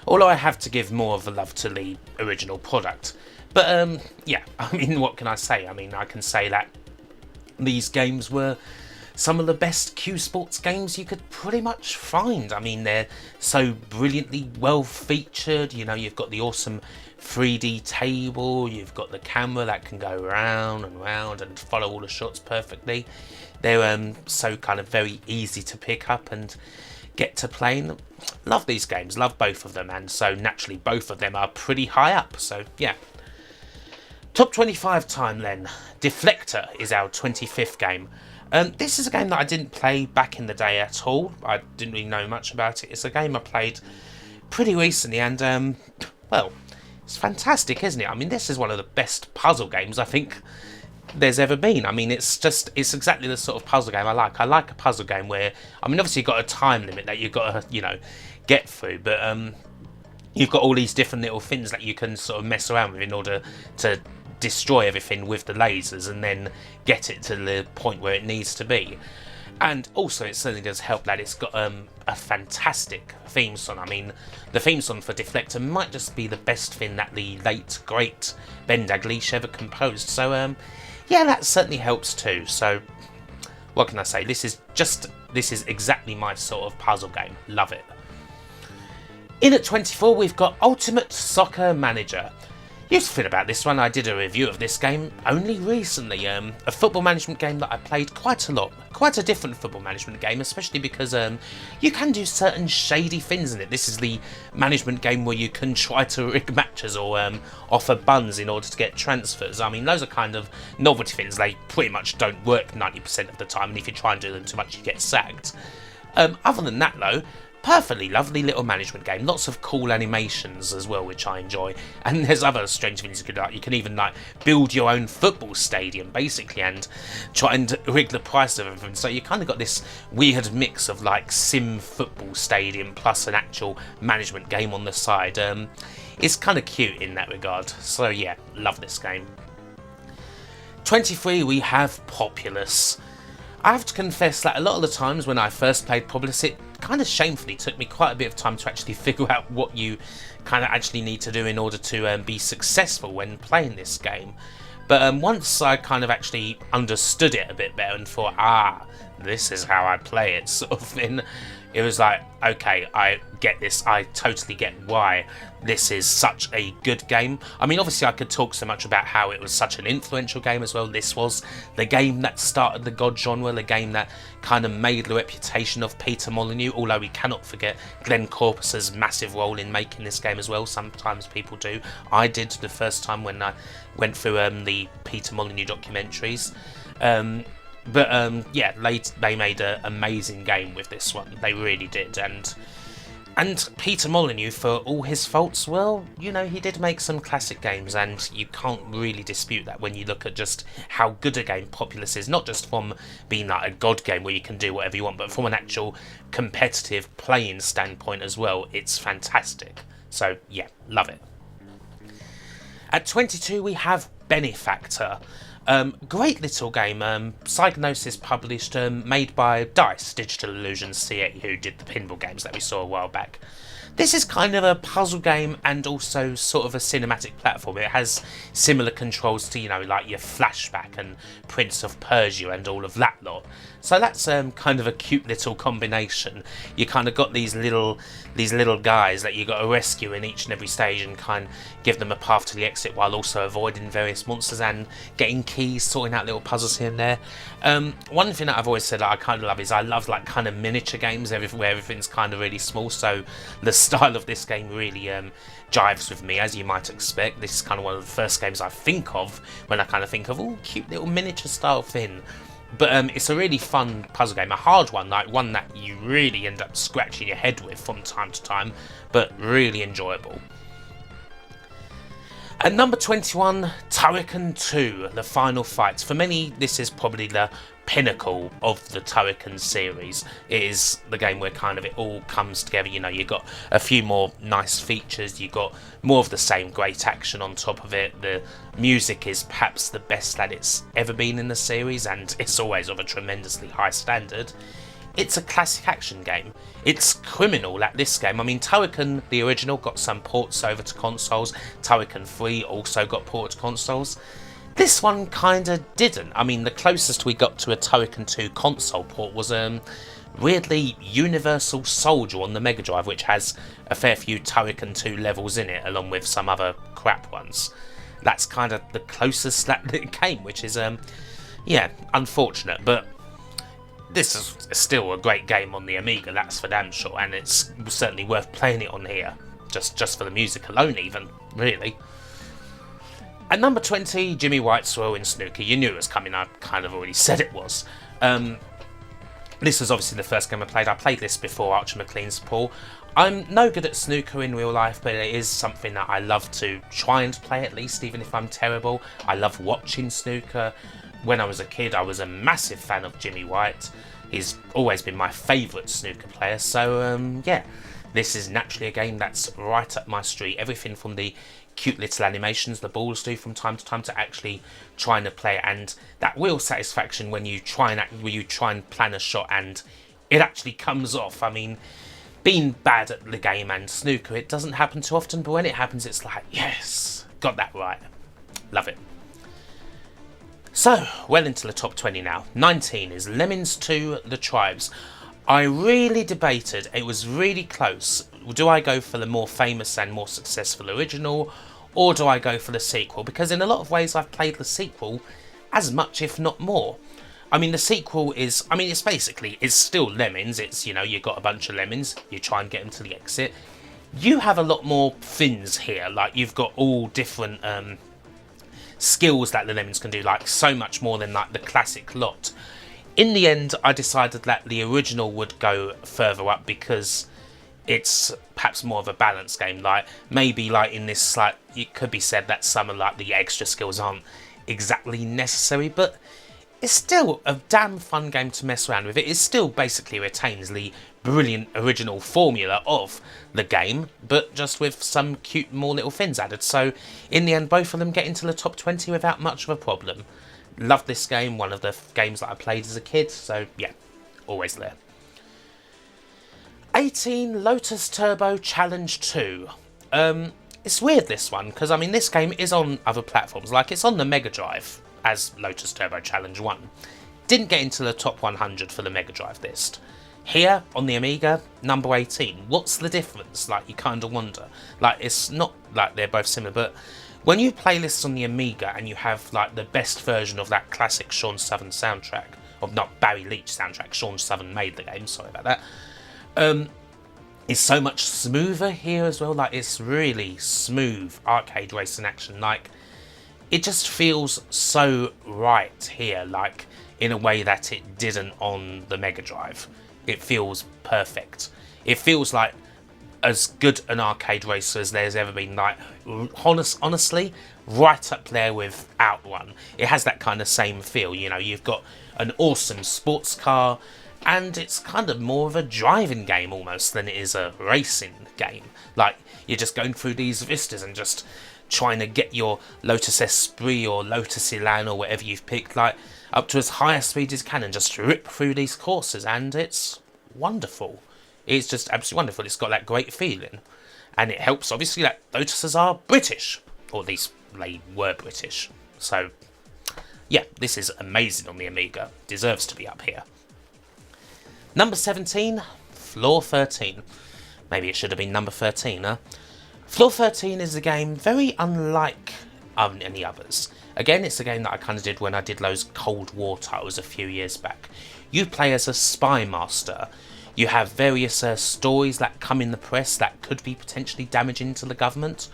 Although I have to give more of the love to the original product. But yeah, I mean, what can I say? I mean, I can say that these games were some of the best Q Sports games you could pretty much find. I mean, they're so brilliantly well featured. You know, you've got the awesome 3D table, you've got the camera that can go round and round and follow all the shots perfectly. They're so kind of very easy to pick up and get to playing. Love these games, love both of them, and so naturally both of them are pretty high up, so yeah. Top 25 time then. Deflector is our 25th game. This is a game that I didn't play back in the day at all. I didn't really know much about it. It's a game I played pretty recently, and well, it's fantastic, isn't it? I mean, this is one of the best puzzle games I think there's ever been. I mean, it's exactly the sort of puzzle game I like. I like a puzzle game where, I mean, obviously you've got a time limit that you've got to, you know, get through, but you've got all these different little things that you can sort of mess around with in order to destroy everything with the lasers and then get it to the point where it needs to be. And also it certainly does help that it's got a fantastic theme song. I mean, the theme song for Deflector might just be the best thing that the late great Ben Daglish ever composed. So yeah, that certainly helps too. So what can I say? This is exactly my sort of puzzle game. Love it. In at 24 we've got Ultimate Soccer Manager. Used to feel about this one. I did a review of this game only recently. A football management game that I played quite a lot. Quite a different football management game, especially because you can do certain shady things in it. This is the management game where you can try to rig matches or offer buns in order to get transfers. I mean, those are kind of novelty things. They pretty much don't work 90% of the time, and if you try and do them too much, you get sacked. Other than that, though, perfectly lovely little management game. Lots of cool animations as well, which I enjoy. And there's other strange things you could like. You can even like build your own football stadium basically and try and rig the price of everything. So you kind of got this weird mix of like sim football stadium plus an actual management game on the side. It's kind of cute in that regard. So yeah, love this game. 23 we have Populous. I have to confess that a lot of the times when I first played Populous, it kind of shamefully took me quite a bit of time to actually figure out what you kind of actually need to do in order to be successful when playing this game. But once I kind of actually understood it a bit better and thought, this is how I play it, sort of thing, it was like, okay, I get this. I totally get why this is such a good game. I mean, obviously I could talk so much about how it was such an influential game as well. This was the game that started the God genre, the game that kind of made the reputation of Peter Molyneux, although we cannot forget Glenn Corpus's massive role in making this game as well. Sometimes people do. I did the first time when I went through the Peter Molyneux documentaries. But yeah, they made an amazing game with this one. They really did. And Peter Molyneux, for all his faults, well, you know, he did make some classic games, and you can't really dispute that when you look at just how good a game Populous is, not just from being like a god game where you can do whatever you want, but from an actual competitive playing standpoint as well. It's fantastic. So yeah, love it. At 22 we have Benefactor. Great little game, Psygnosis published, made by DICE, Digital Illusions CA, who did the pinball games that we saw a while back. This is kind of a puzzle game and also sort of a cinematic platform. It has similar controls to, you know, like your Flashback and Prince of Persia and all of that lot. So that's kind of a cute little combination. You kind of got these little guys that you got to rescue in each and every stage and kind of give them a path to the exit while also avoiding various monsters and getting keys, sorting out little puzzles here and there. One thing that I've always said that I kind of love is I love like kind of miniature games where everything's kind of really small. So the style of this game really jives with me, as you might expect. This is kind of one of the first games I think of when I kind of think of, oh, cute little miniature style thing. But it's a really fun puzzle game, a hard one, like one that you really end up scratching your head with from time to time, but really enjoyable. At number 21, Turrican 2, The Final Fight. For many, this is probably the pinnacle of the Turrican series. It is the game where kind of it all comes together. You know, you've got a few more nice features, you've got more of the same great action on top of it. The music is perhaps the best that it's ever been in the series, and it's always of a tremendously high standard. It's a classic action game. It's criminal at this game. I mean, Turrican, the original, got some ports over to consoles. Turrican 3 also got ported to consoles. This one kinda didn't. I mean, the closest we got to a Turrican 2 console port was weirdly Universal Soldier on the Mega Drive, which has a fair few Turrican 2 levels in it, along with some other crap ones. That's kind of the closest that it came, which is, yeah, unfortunate, but this is still a great game on the Amiga, that's for damn sure, and it's certainly worth playing it on here, just for the music alone even, really. At number 20, Jimmy White's Royal in Snooker. You knew it was coming, I kind of already said it was. This was obviously the first game I played. I played this before Archer McLean's Pool. I'm no good at snooker in real life, but it is something that I love to try and play at least, even if I'm terrible. I love watching snooker. When I was a kid, I was a massive fan of Jimmy White. He's always been my favourite snooker player, so yeah, this is naturally a game that's right up my street. Everything from the cute little animations the balls do from time to time to actually trying to play it, and that real satisfaction when you try and plan a shot and it actually comes off. I mean, being bad at the game and snooker, it doesn't happen too often, but when it happens, it's like, yes, got that right. Love it. So, well into the top 20 now. 19 is Lemmings 2, The Tribes. I really debated, it was really close. Do I go for the more famous and more successful original, or do I go for the sequel? Because in a lot of ways I've played the sequel as much, if not more. I mean, the sequel is, I mean, it's still Lemmings. It's, you know, you've got a bunch of lemmings, you try and get them to the exit. You have a lot more things here, like you've got all different skills that the lemmings can do, like so much more than like the classic lot. In the end, I decided that the original would go further up because it's perhaps more of a balanced game. Like maybe like in this, like it could be said that some of like the extra skills aren't exactly necessary, but it's still a damn fun game to mess around with. It still basically retains the brilliant original formula of the game, but just with some cute more little things added. So in the end, both of them get into the top 20 without much of a problem. Love this game, one of the games that I played as a kid, so yeah, always there. 18, Lotus Turbo Challenge 2. It's weird, this one, because I mean this game is on other platforms, like it's on the Mega Drive as Lotus Turbo Challenge 1. Didn't get into the top 100 for the Mega Drive list. Here, on the Amiga, number 18. What's the difference? Like, you kind of wonder. Like, it's not like they're both similar, but when you play lists on the Amiga and you have, like, the best version of that classic Sean Southern soundtrack, or not Barry Leach soundtrack, Sean Southern made the game, sorry about that, it's so much smoother here as well. Like, it's really smooth arcade racing action. Like, it just feels so right here, like, in a way that it didn't on the Mega Drive. It feels perfect. It feels like as good an arcade racer as there's ever been. Like, honestly, right up there with Outrun. It has that kind of same feel. You know, you've got an awesome sports car, and it's kind of more of a driving game almost than it is a racing game. Like, you're just going through these vistas and just trying to get your Lotus Esprit or Lotus Elan or whatever you've picked, like, up to as high a speed as you can and just rip through these courses, and it's wonderful. It's just absolutely wonderful. It's got that great feeling, and it helps obviously that Lotuses are British, or at least they were British. So yeah, this is amazing on the Amiga. Deserves to be up here. Number 17, Floor 13. Maybe it should have been number 13, huh? Floor 13 is a game very unlike any others. Again, it's a game that I kind of did when I did those Cold War titles a few years back. You play as a spy master. You have various stories that come in the press that could be potentially damaging to the government,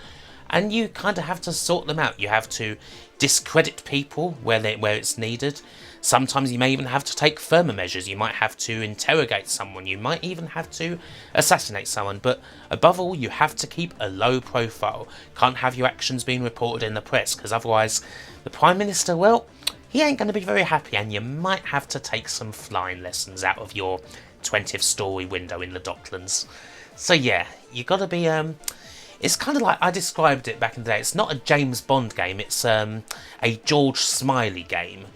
and you kind of have to sort them out. You have to discredit people where it's needed. Sometimes you may even have to take firmer measures. You might have to interrogate someone. You might even have to assassinate someone. But above all, you have to keep a low profile. Can't have your actions being reported in the press, because otherwise the Prime Minister, well, he ain't going to be very happy, and you might have to take some flying lessons out of your 20th story window in the Docklands. So yeah, you got to be... It's kind of like I described it back in the day. It's not a James Bond game. It's a George Smiley game.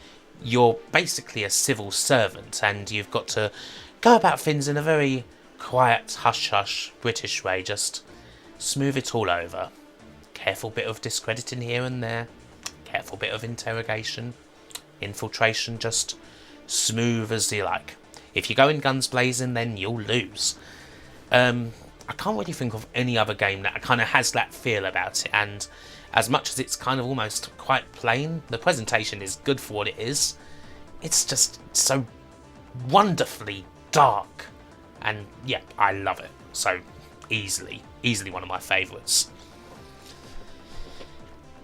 You're basically a civil servant, and you've got to go about things in a very quiet, hush-hush British way. Just smooth it all over. Careful bit of discrediting here and there. Careful bit of interrogation. Infiltration, just smooth as you like. If you go in guns blazing, then you'll lose. I can't really think of any other game that kind of has that feel about it, and as much as it's kind of almost quite plain, the presentation is good for what it is. It's just so wonderfully dark, and yeah, I love it. So easily one of my favourites.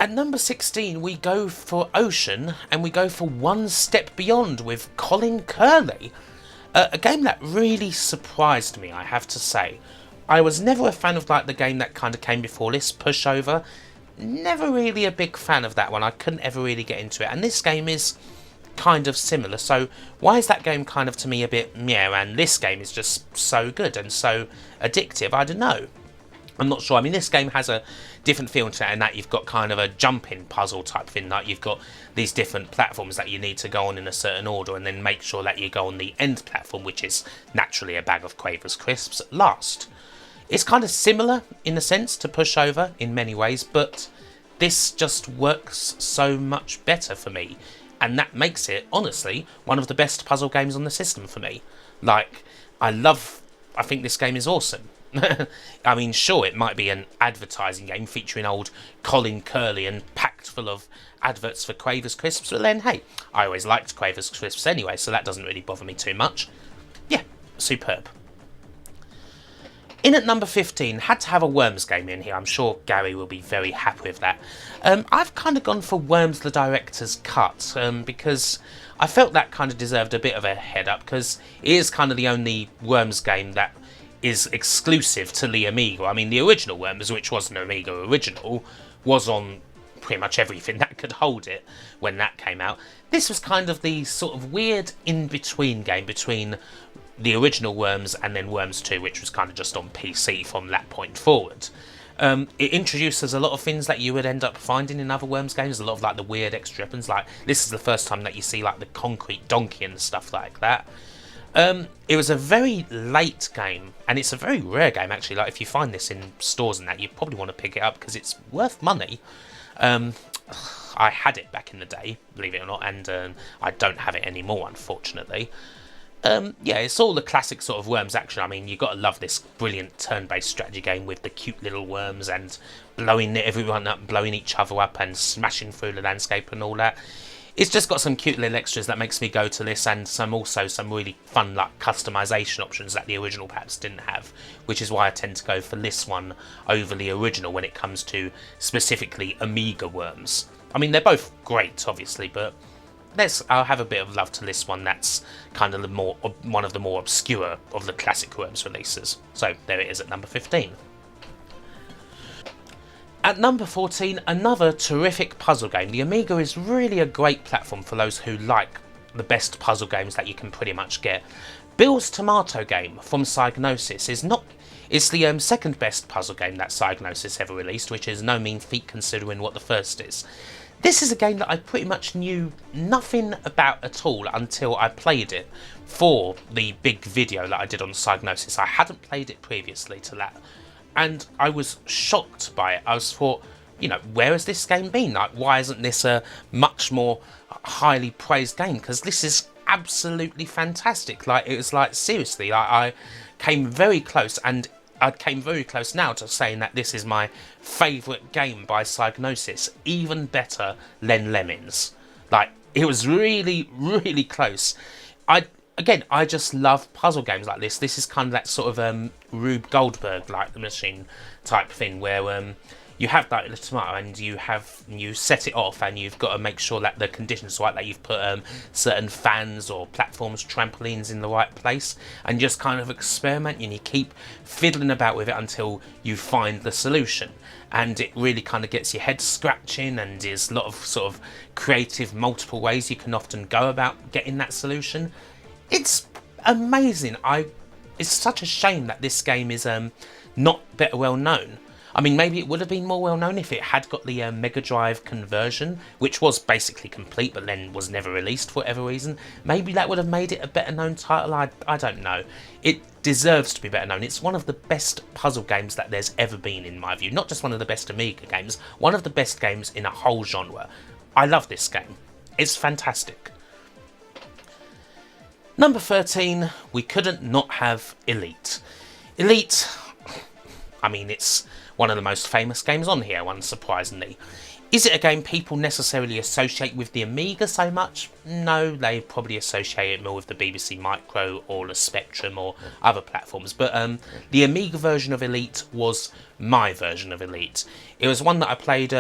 At number 16, we go for Ocean, and we go for One Step Beyond with Colin Curley. A game that really surprised me, I have to say. I was never a fan of like the game that kind of came before this, Pushover. Never really a big fan of that one. I couldn't ever really get into it. And this game is kind of similar. So why is that game kind of to me a bit meh, and this game is just so good and so addictive? I don't know. I'm not sure. I mean, this game has a different feel to it, in that you've got kind of a jumping puzzle type thing. Like you've got these different platforms that you need to go on in a certain order, and then make sure that you go on the end platform, which is naturally a bag of Quavers crisps at last. It's kind of similar in a sense to Pushover in many ways, but this just works so much better for me, and that makes it, honestly, one of the best puzzle games on the system for me. Like, I think this game is awesome. I mean, sure, it might be an advertising game featuring old Colin Curley and packed full of adverts for Quavers crisps, but then, hey, I always liked Quavers crisps anyway, so that doesn't really bother me too much. Yeah, superb. In at number 15, had to have a Worms game in here. I'm sure Gary will be very happy with that. I've kind of gone for Worms the Director's Cut, because I felt that kind of deserved a bit of a head up, because it is kind of the only Worms game that is exclusive to the Amiga. I mean, the original Worms, which was an Amiga original, was on pretty much everything that could hold it when that came out. This was kind of the sort of weird in-between game between the original Worms and then Worms 2, which was kind of just on PC from that point forward. It introduces a lot of things that you would end up finding in other Worms games, a lot of like the weird extra weapons, like this is the first time that you see like the concrete donkey and stuff like that. It was a very late game, and it's a very rare game actually. Like if you find this in stores and that, you probably want to pick it up because it's worth money. I had it back in the day, believe it or not, and I don't have it anymore, unfortunately. Yeah, it's all the classic sort of Worms action. I mean, you've got to love this brilliant turn-based strategy game with the cute little worms and blowing everyone up, blowing each other up and smashing through the landscape and all that. It's just got some cute little extras that makes me go to this, and some really fun like customization options that the original perhaps didn't have, which is why I tend to go for this one over the original when it comes to specifically Amiga Worms. I mean, they're both great, obviously, but I'll have a bit of love to this one. That's kind of one of the more obscure of the classic Worms releases. So there it is at number 15. At number 14, another terrific puzzle game. The Amiga is really a great platform for those who like the best puzzle games that you can pretty much get. Bill's Tomato Game from Psygnosis it's the second best puzzle game that Psygnosis ever released, which is no mean feat considering what the first is. This is a game that I pretty much knew nothing about at all until I played it for the big video that I did on Psygnosis. I hadn't played it previously to that, and I was shocked by it. I was thought, where has this game been? Like, why isn't this a much more highly praised game? Because this is absolutely fantastic. Like, it was like, seriously, like, I came very close, and I came very close now to saying that this is my favourite game by Psygnosis, even better than Lemmings. Like, it was really, really close. again, I just love puzzle games like this. This is kind of that sort of Rube Goldberg like the machine type thing where you have that little tomato and you set it off and you've got to make sure that the conditions are right, that you've put certain fans or platforms, trampolines in the right place, and just kind of experiment and you keep fiddling about with it until you find the solution. And it really kind of gets your head scratching, and there's a lot of sort of creative multiple ways you can often go about getting that solution. It's amazing. It's such a shame that this game is not better well known. I mean, maybe it would have been more well known if it had got the Mega Drive conversion, which was basically complete but then was never released for whatever reason. Maybe that would have made it a better known title. I don't know. It deserves to be better known. It's one of the best puzzle games that there's ever been, in my view. Not just one of the best Amiga games, one of the best games in a whole genre. I love this game. It's fantastic. Number 13, we couldn't not have Elite. Elite, I mean, it's one of the most famous games on here, unsurprisingly. Is it a game people necessarily associate with the Amiga so much? No, they probably associate it more with the BBC Micro or the Spectrum or other platforms. But the Amiga version of Elite was my version of Elite. It was one that I played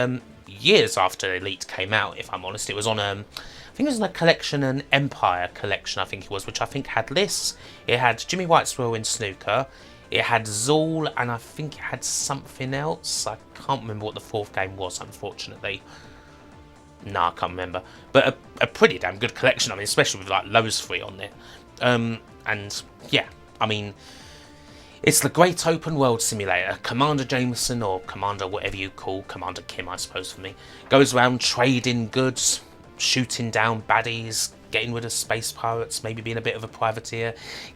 years after Elite came out, if I'm honest. It was on, I think it was on a collection, an Empire collection, I think it was, which I think had this. It had Jimmy White's World in Snooker. It had Zool, and I think it had something else. I can't remember what the fourth game was, unfortunately. No, I can't remember. But a pretty damn good collection, I mean, especially with, like, those three on there. And, yeah, I mean, it's the great open world simulator. Commander Jameson, or Commander whatever you call, Commander Kim, I suppose, for me, goes around trading goods, shooting down baddies, getting rid of space pirates, maybe being a bit of a privateer,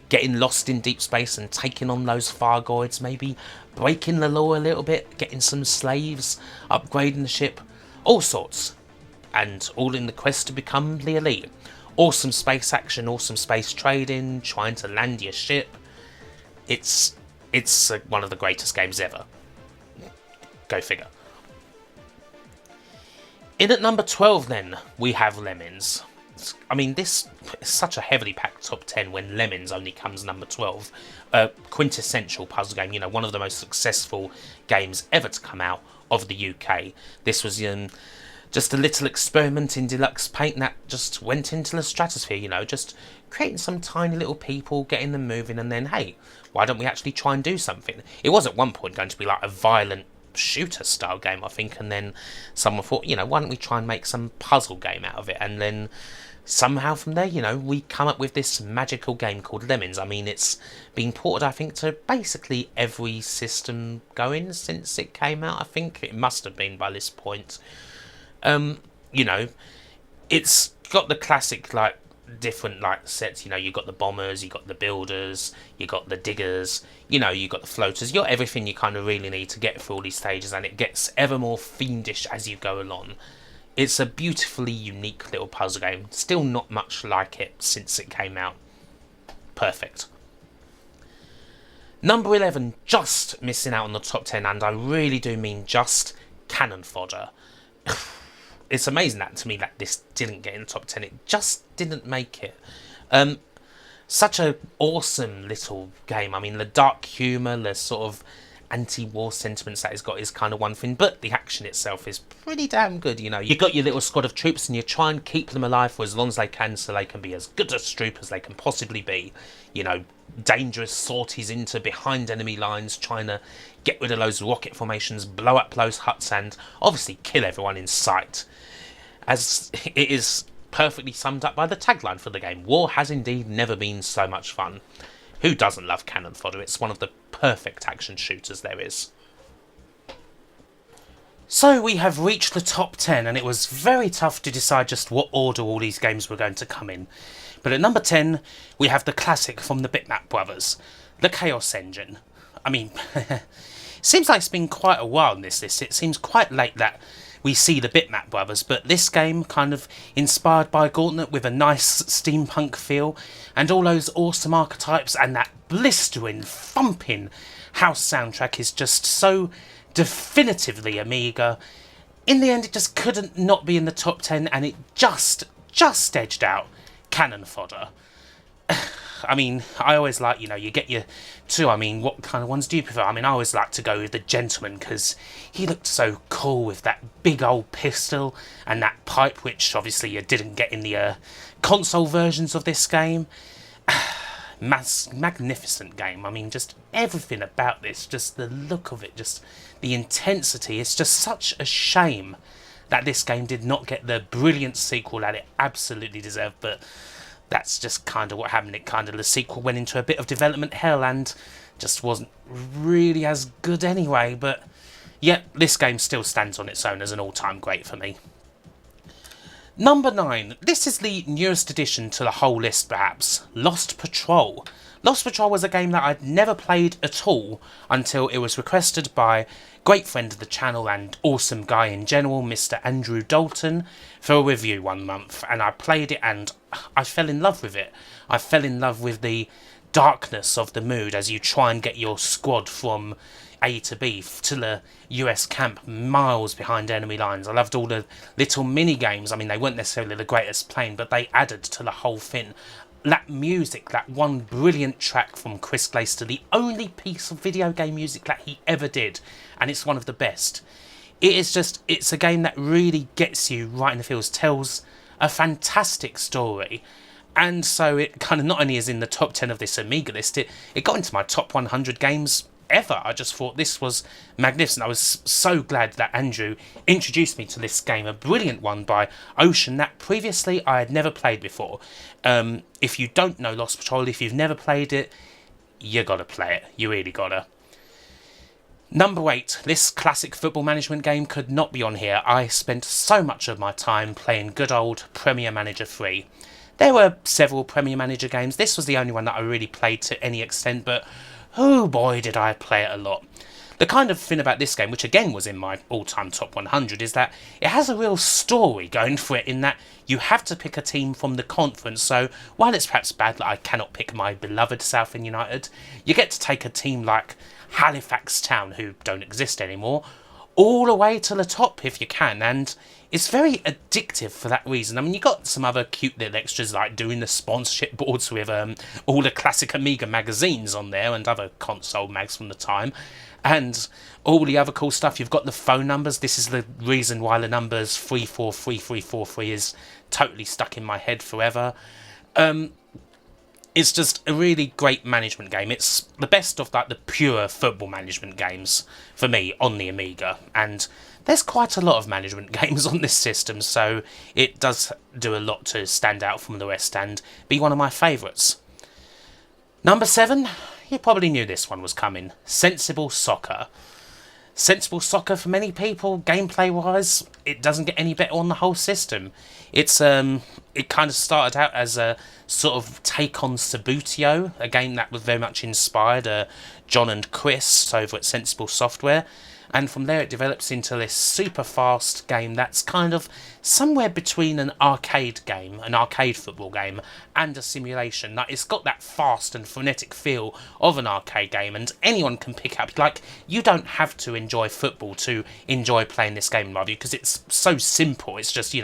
getting lost in deep space and taking on those Fargoids, maybe breaking the law a little bit, getting some slaves, upgrading the ship, all sorts. And all in the quest to become the Elite. Awesome space action, awesome space trading, trying to land your ship. It's one of the greatest games ever. Go figure. In at number 12 then, we have Lemmings. I mean, this is such a heavily packed top 10 when Lemmings only comes number 12. A quintessential puzzle game, you know, one of the most successful games ever to come out of the UK. This was just a little experiment in deluxe paint that just went into the stratosphere, you know, just creating some tiny little people, getting them moving, and then, hey, why don't we actually try and do something? It was at one point going to be like a violent shooter style game, I think, and then someone thought, you know, why don't we try and make some puzzle game out of it? And then somehow from there, you know, we come up with this magical game called Lemmings. I mean, it's been ported, I think, to basically every system going since it came out. I think it must have been by this point. You know, it's got the classic, like, different, like, sets. You know, you got the bombers, you got the builders, you got the diggers, you know, you got the floaters. You got everything you kind of really need to get through all these stages, and it gets ever more fiendish as you go along. It's a beautifully unique little puzzle game. Still not much like it since it came out. Perfect. Number 11, just missing out on the top 10, and I really do mean just, cannon fodder. It's amazing that to me that this didn't get in the top 10. It just didn't make it. Such an awesome little game. I mean, the dark humour, the sort of anti-war sentiments that it's got is kind of one thing, but the action itself is pretty damn good. You know, you've got your little squad of troops and you try and keep them alive for as long as they can so they can be as good a troop as they can possibly be. You know, dangerous sorties into behind enemy lines, trying to get rid of those rocket formations, blow up those huts, and obviously kill everyone in sight. As it is perfectly summed up by the tagline for the game, war has indeed never been so much fun. Who doesn't love cannon fodder? It's one of the perfect action shooters there is. So we have reached the top 10, and it was very tough to decide just what order all these games were going to come in. But at number 10, we have the classic from the Bitmap Brothers, the Chaos Engine. I mean, it seems like it's been quite a while in this list. It seems quite late that we see the Bitmap Brothers, but this game, kind of inspired by Gauntlet with a nice steampunk feel, and all those awesome archetypes, and that blistering, thumping house soundtrack is just so definitively Amiga. In the end, it just couldn't not be in the top 10, and it just edged out cannon fodder. I mean, I always like, you get your two. I mean, what kind of ones do you prefer? I mean, I always like to go with the Gentleman because he looked so cool with that big old pistol and that pipe, which obviously you didn't get in the console versions of this game. Magnificent game. I mean, just everything about this, just the look of it, just the intensity. It's just such a shame that this game did not get the brilliant sequel that it absolutely deserved, but that's just kind of what happened. It kind of, the sequel went into a bit of development hell and just wasn't really as good anyway. But yeah, this game still stands on its own as an all-time great for me. Number 9. This is the newest addition to the whole list, perhaps. Lost Patrol. Lost Patrol was a game that I'd never played at all until it was requested by great friend of the channel and awesome guy in general, Mr. Andrew Dalton, for a review one month. And I played it and I fell in love with it. I fell in love with the darkness of the mood as you try and get your squad from A to B to the US camp miles behind enemy lines. I loved all the little mini games. I mean, they weren't necessarily the greatest playing, but they added to the whole thing. That music, that one brilliant track from Chris Glaister, the only piece of video game music that he ever did, and it's one of the best. It's a game that really gets you right in the feels, tells a fantastic story. And so it kind of not only is in the top 10 of this Amiga list, it got into my top 100 games ever. I just thought this was magnificent. I was so glad that Andrew introduced me to this game, a brilliant one by Ocean that previously I had never played before. If you don't know Lost Patrol, if you've never played it, you gotta play it. You really gotta. Number 8. This classic football management game could not be on here. I spent so much of my time playing good old Premier Manager 3. There were several Premier Manager games. This was the only one that I really played to any extent, but oh boy did I play it a lot. The kind of thing about this game, which again was in my all-time top 100, is that it has a real story going for it in that you have to pick a team from the conference. So while it's perhaps bad that I cannot pick my beloved Southend United, you get to take a team like Halifax Town, who don't exist anymore, all the way to the top if you can, and it's very addictive for that reason. I mean, you got some other cute little extras like doing the sponsorship boards with all the classic Amiga magazines on there and other console mags from the time, and all the other cool stuff. You've got the phone numbers. This is the reason why the numbers 343343 is totally stuck in my head forever. It's just a really great management game. It's the best of like the pure football management games for me on the Amiga, and there's quite a lot of management games on this system, so it does do a lot to stand out from the rest and be one of my favourites. Number 7, you probably knew this one was coming. Sensible Soccer. Sensible Soccer, for many people, gameplay-wise, it doesn't get any better on the whole system. It kind of started out as a sort of take on Subbuteo, a game that was very much inspired John and Chris over at Sensible Software. And from there it develops into this super fast game that's kind of somewhere between an arcade game, an arcade football game, and a simulation. Like, it's got that fast and frenetic feel of an arcade game, and anyone can pick up. Like, you don't have to enjoy football to enjoy playing this game, in my view, because it's so simple. It's just,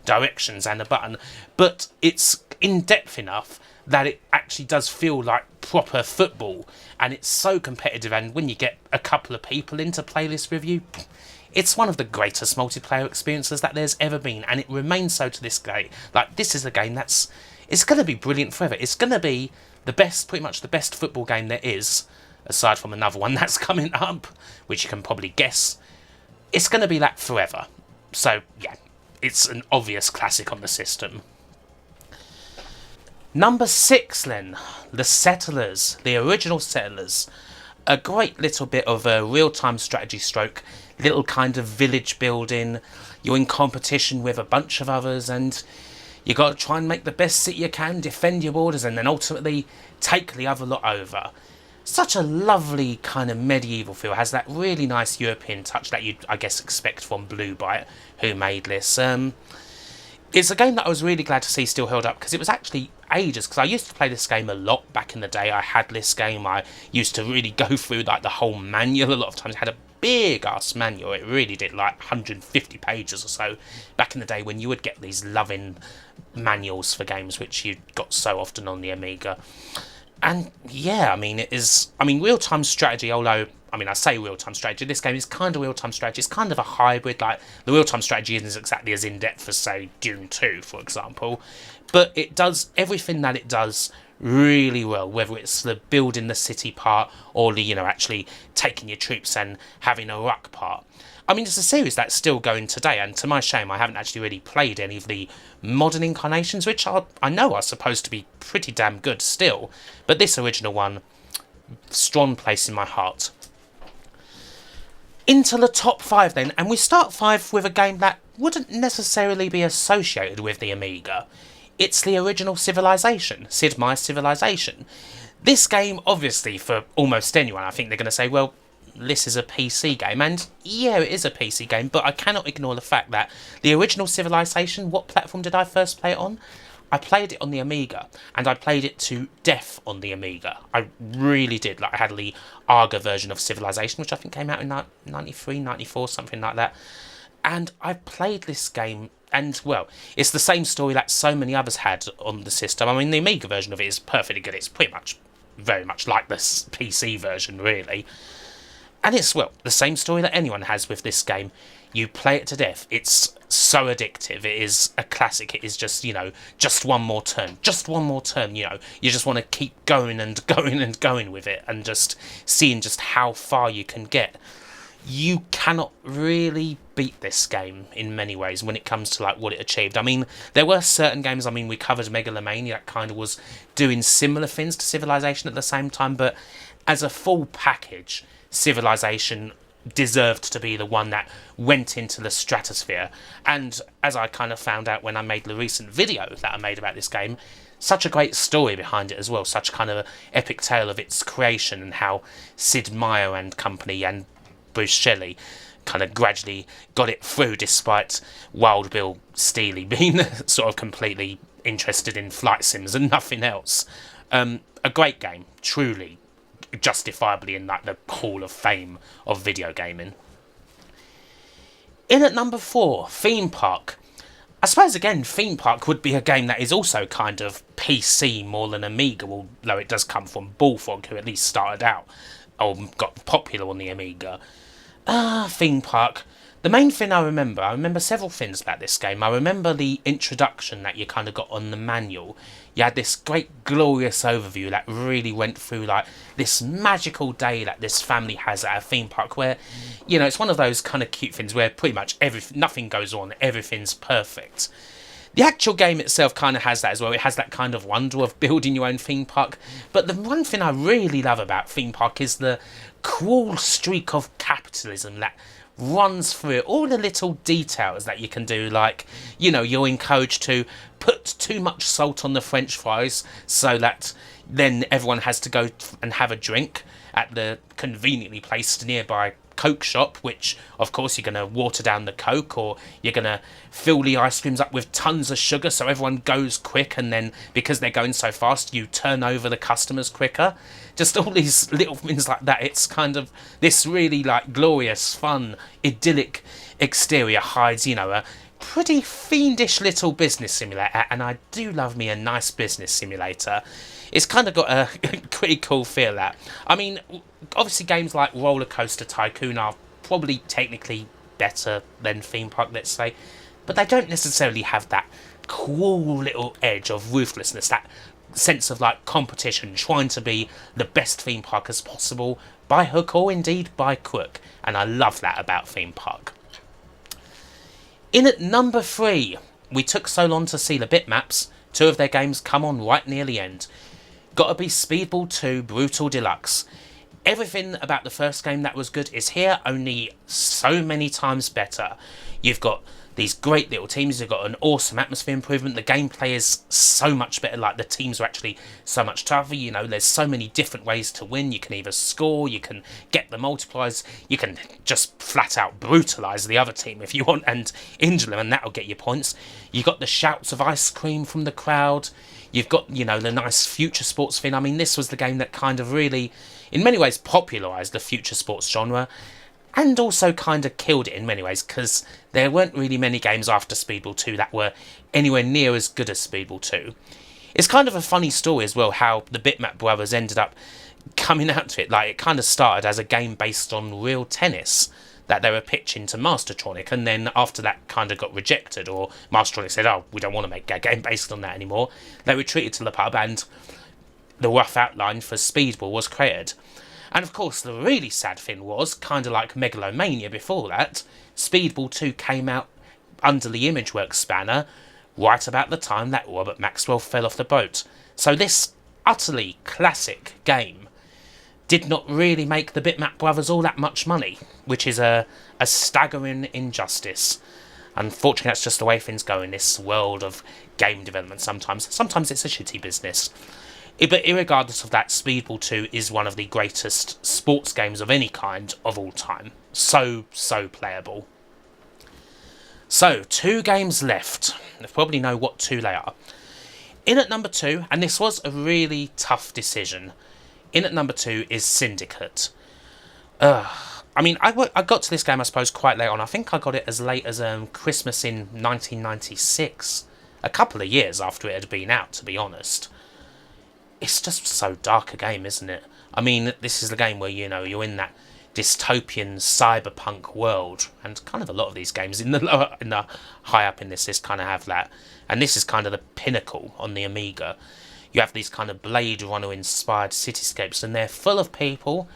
directions and a button. But it's in-depth enough that it actually does feel like proper football, and it's so competitive, and when you get a couple of people in to play this with you, it's one of the greatest multiplayer experiences that there's ever been, and it remains so to this day. Like, this is a game it's going to be brilliant forever. It's going to be the best, pretty much the best football game there is, aside from another one that's coming up, which you can probably guess. It's going to be that forever. So, yeah, it's an obvious classic on the system. Number 6 then, The Settlers, the original Settlers. A great little bit of a real-time strategy stroke, little kind of village building. You're in competition with a bunch of others and you got to try and make the best city you can, defend your borders, and then ultimately take the other lot over. Such a lovely kind of medieval feel. It has that really nice European touch that you'd, I guess, expect from Blue Byte, who made this. It's a game that I was really glad to see still held up, because it was actually ages, because I used to play this game a lot back in the day. I had this game, I used to really go through like the whole manual a lot of times. It had a big ass manual. It really did, like 150 pages or so back in the day when you would get these loving manuals for games, which you got so often on the Amiga. And yeah, I mean, real-time strategy, although, I mean, I say real-time strategy, this game is kind of real-time strategy. It's kind of a hybrid, like, the real-time strategy isn't exactly as in-depth as, say, Dune 2, for example, but it does everything that it does really well, whether it's the building the city part or the, actually taking your troops and having a ruck part. I mean, it's a series that's still going today, and to my shame, I haven't actually really played any of the modern incarnations, which I know are supposed to be pretty damn good still, but this original one, strong place in my heart. Into the top 5 then, and we start 5 with a game that wouldn't necessarily be associated with the Amiga. It's the original Civilization, Sid Meier's Civilization. This game, obviously, for almost anyone, I think they're going to say, well, this is a PC game, and yeah, it is a PC game, but I cannot ignore the fact that the original Civilization, what platform did I first play it on? I played it on the Amiga, and I played it to death on the Amiga. I really did. Like, I had the Arga version of Civilization, which I think came out in 93, 94, something like that, and I played this game, and, well, it's the same story that so many others had on the system. I mean, the Amiga version of it is perfectly good. It's pretty much, very much like the PC version, really. And it's, well, the same story that anyone has with this game. You play it to death. It's so addictive. It is a classic. It is just, just one more turn. Just one more turn, You just want to keep going and going and going with it and just seeing just how far you can get. You cannot really beat this game in many ways when it comes to, like, what it achieved. I mean, there were certain games, we covered Megalomania, that kind of was doing similar things to Civilization at the same time, but as a full package, Civilization deserved to be the one that went into the stratosphere. And as I kind of found out when I made the recent video that I made about this game, such a great story behind it as well, such kind of an epic tale of its creation and how Sid Meier and company and Bruce Shelley kind of gradually got it through despite Wild Bill Steely being sort of completely interested in flight sims and nothing else. A great game, truly, justifiably in, like, the Hall of Fame of video gaming. In at number 4, Theme Park. I suppose, again, Theme Park would be a game that is also kind of PC more than Amiga, although it does come from Bullfrog, who at least started out, or got popular on the Amiga. Theme Park. The main thing I remember several things about this game. I remember the introduction that you kind of got on the manual. You had this great glorious overview that really went through, like, this magical day that this family has at a theme park where, it's one of those kind of cute things where pretty much nothing goes on, everything's perfect. The actual game itself kind of has that as well. It has that kind of wonder of building your own theme park. But the one thing I really love about Theme Park is the cruel streak of capitalism that runs through it. All the little details that you can do, like, you're encouraged to put too much salt on the French fries so that then everyone has to go and have a drink at the conveniently placed nearby Coke shop, which of course you're going to water down the Coke, or you're going to fill the ice creams up with tons of sugar so everyone goes quick, and then because they're going so fast you turn over the customers quicker. Just all these little things like that. It's kind of this really, like, glorious, fun, idyllic exterior hides, a pretty fiendish little business simulator, and I do love me a nice business simulator. It's kind of got a pretty cool feel, that. I mean, obviously games like Roller Coaster Tycoon are probably technically better than Theme Park, let's say, but they don't necessarily have that cool little edge of ruthlessness, that sense of, like, competition, trying to be the best theme park as possible, by hook or indeed by crook, and I love that about Theme Park. In at number 3, we took so long to see the bitmaps, 2 of their games come on right near the end. Gotta be Speedball 2 Brutal Deluxe. Everything about the first game that was good is here, only so many times better. You've got these great little teams, you've got an awesome atmosphere improvement, the gameplay is so much better, like the teams are actually so much tougher, there's so many different ways to win. You can either score, you can get the multipliers, you can just flat out brutalise the other team if you want and injure them, and that'll get you points. You've got the shouts of ice cream from the crowd, you've got, the nice future sports thing. I mean, this was the game that kind of really, in many ways, popularised the future sports genre. and also kind of killed it in many ways, because there weren't really many games after Speedball 2 that were anywhere near as good as Speedball 2. It's kind of a funny story as well, how the Bitmap brothers ended up coming out to it. Like, it kind of started as a game based on real tennis that they were pitching to Mastertronic, and then after that kind of got rejected, or Mastertronic said, oh, we don't want to make a game based on that anymore, they retreated to the pub, and the rough outline for Speedball was created. And of course, the really sad thing was, kind of like Megalomania before that, Speedball 2 came out under the Imageworks banner right about the time that Robert Maxwell fell off the boat. So this utterly classic game did not really make the Bitmap brothers all that much money, which is a staggering injustice. Unfortunately, that's just the way things go in this world of game development sometimes. Sometimes it's a shitty business. But irregardless of that, Speedball 2 is one of the greatest sports games of any kind of all time. So playable. So, 2 games left. You probably know what 2 they are. In at number 2, and this was a really tough decision, in at number 2 is Syndicate. I mean, I got to this game, I suppose, quite late on. I think I got it as late as Christmas in 1996. A couple of years after it had been out, to be honest. It's just so dark a game, isn't it? I mean, this is the game where, you know, you're in that dystopian cyberpunk world, and kind of a lot of these games in the high up in this list kind of have that. And this is kind of the pinnacle on the Amiga. You have these kind of Blade Runner inspired cityscapes, and they're full of people,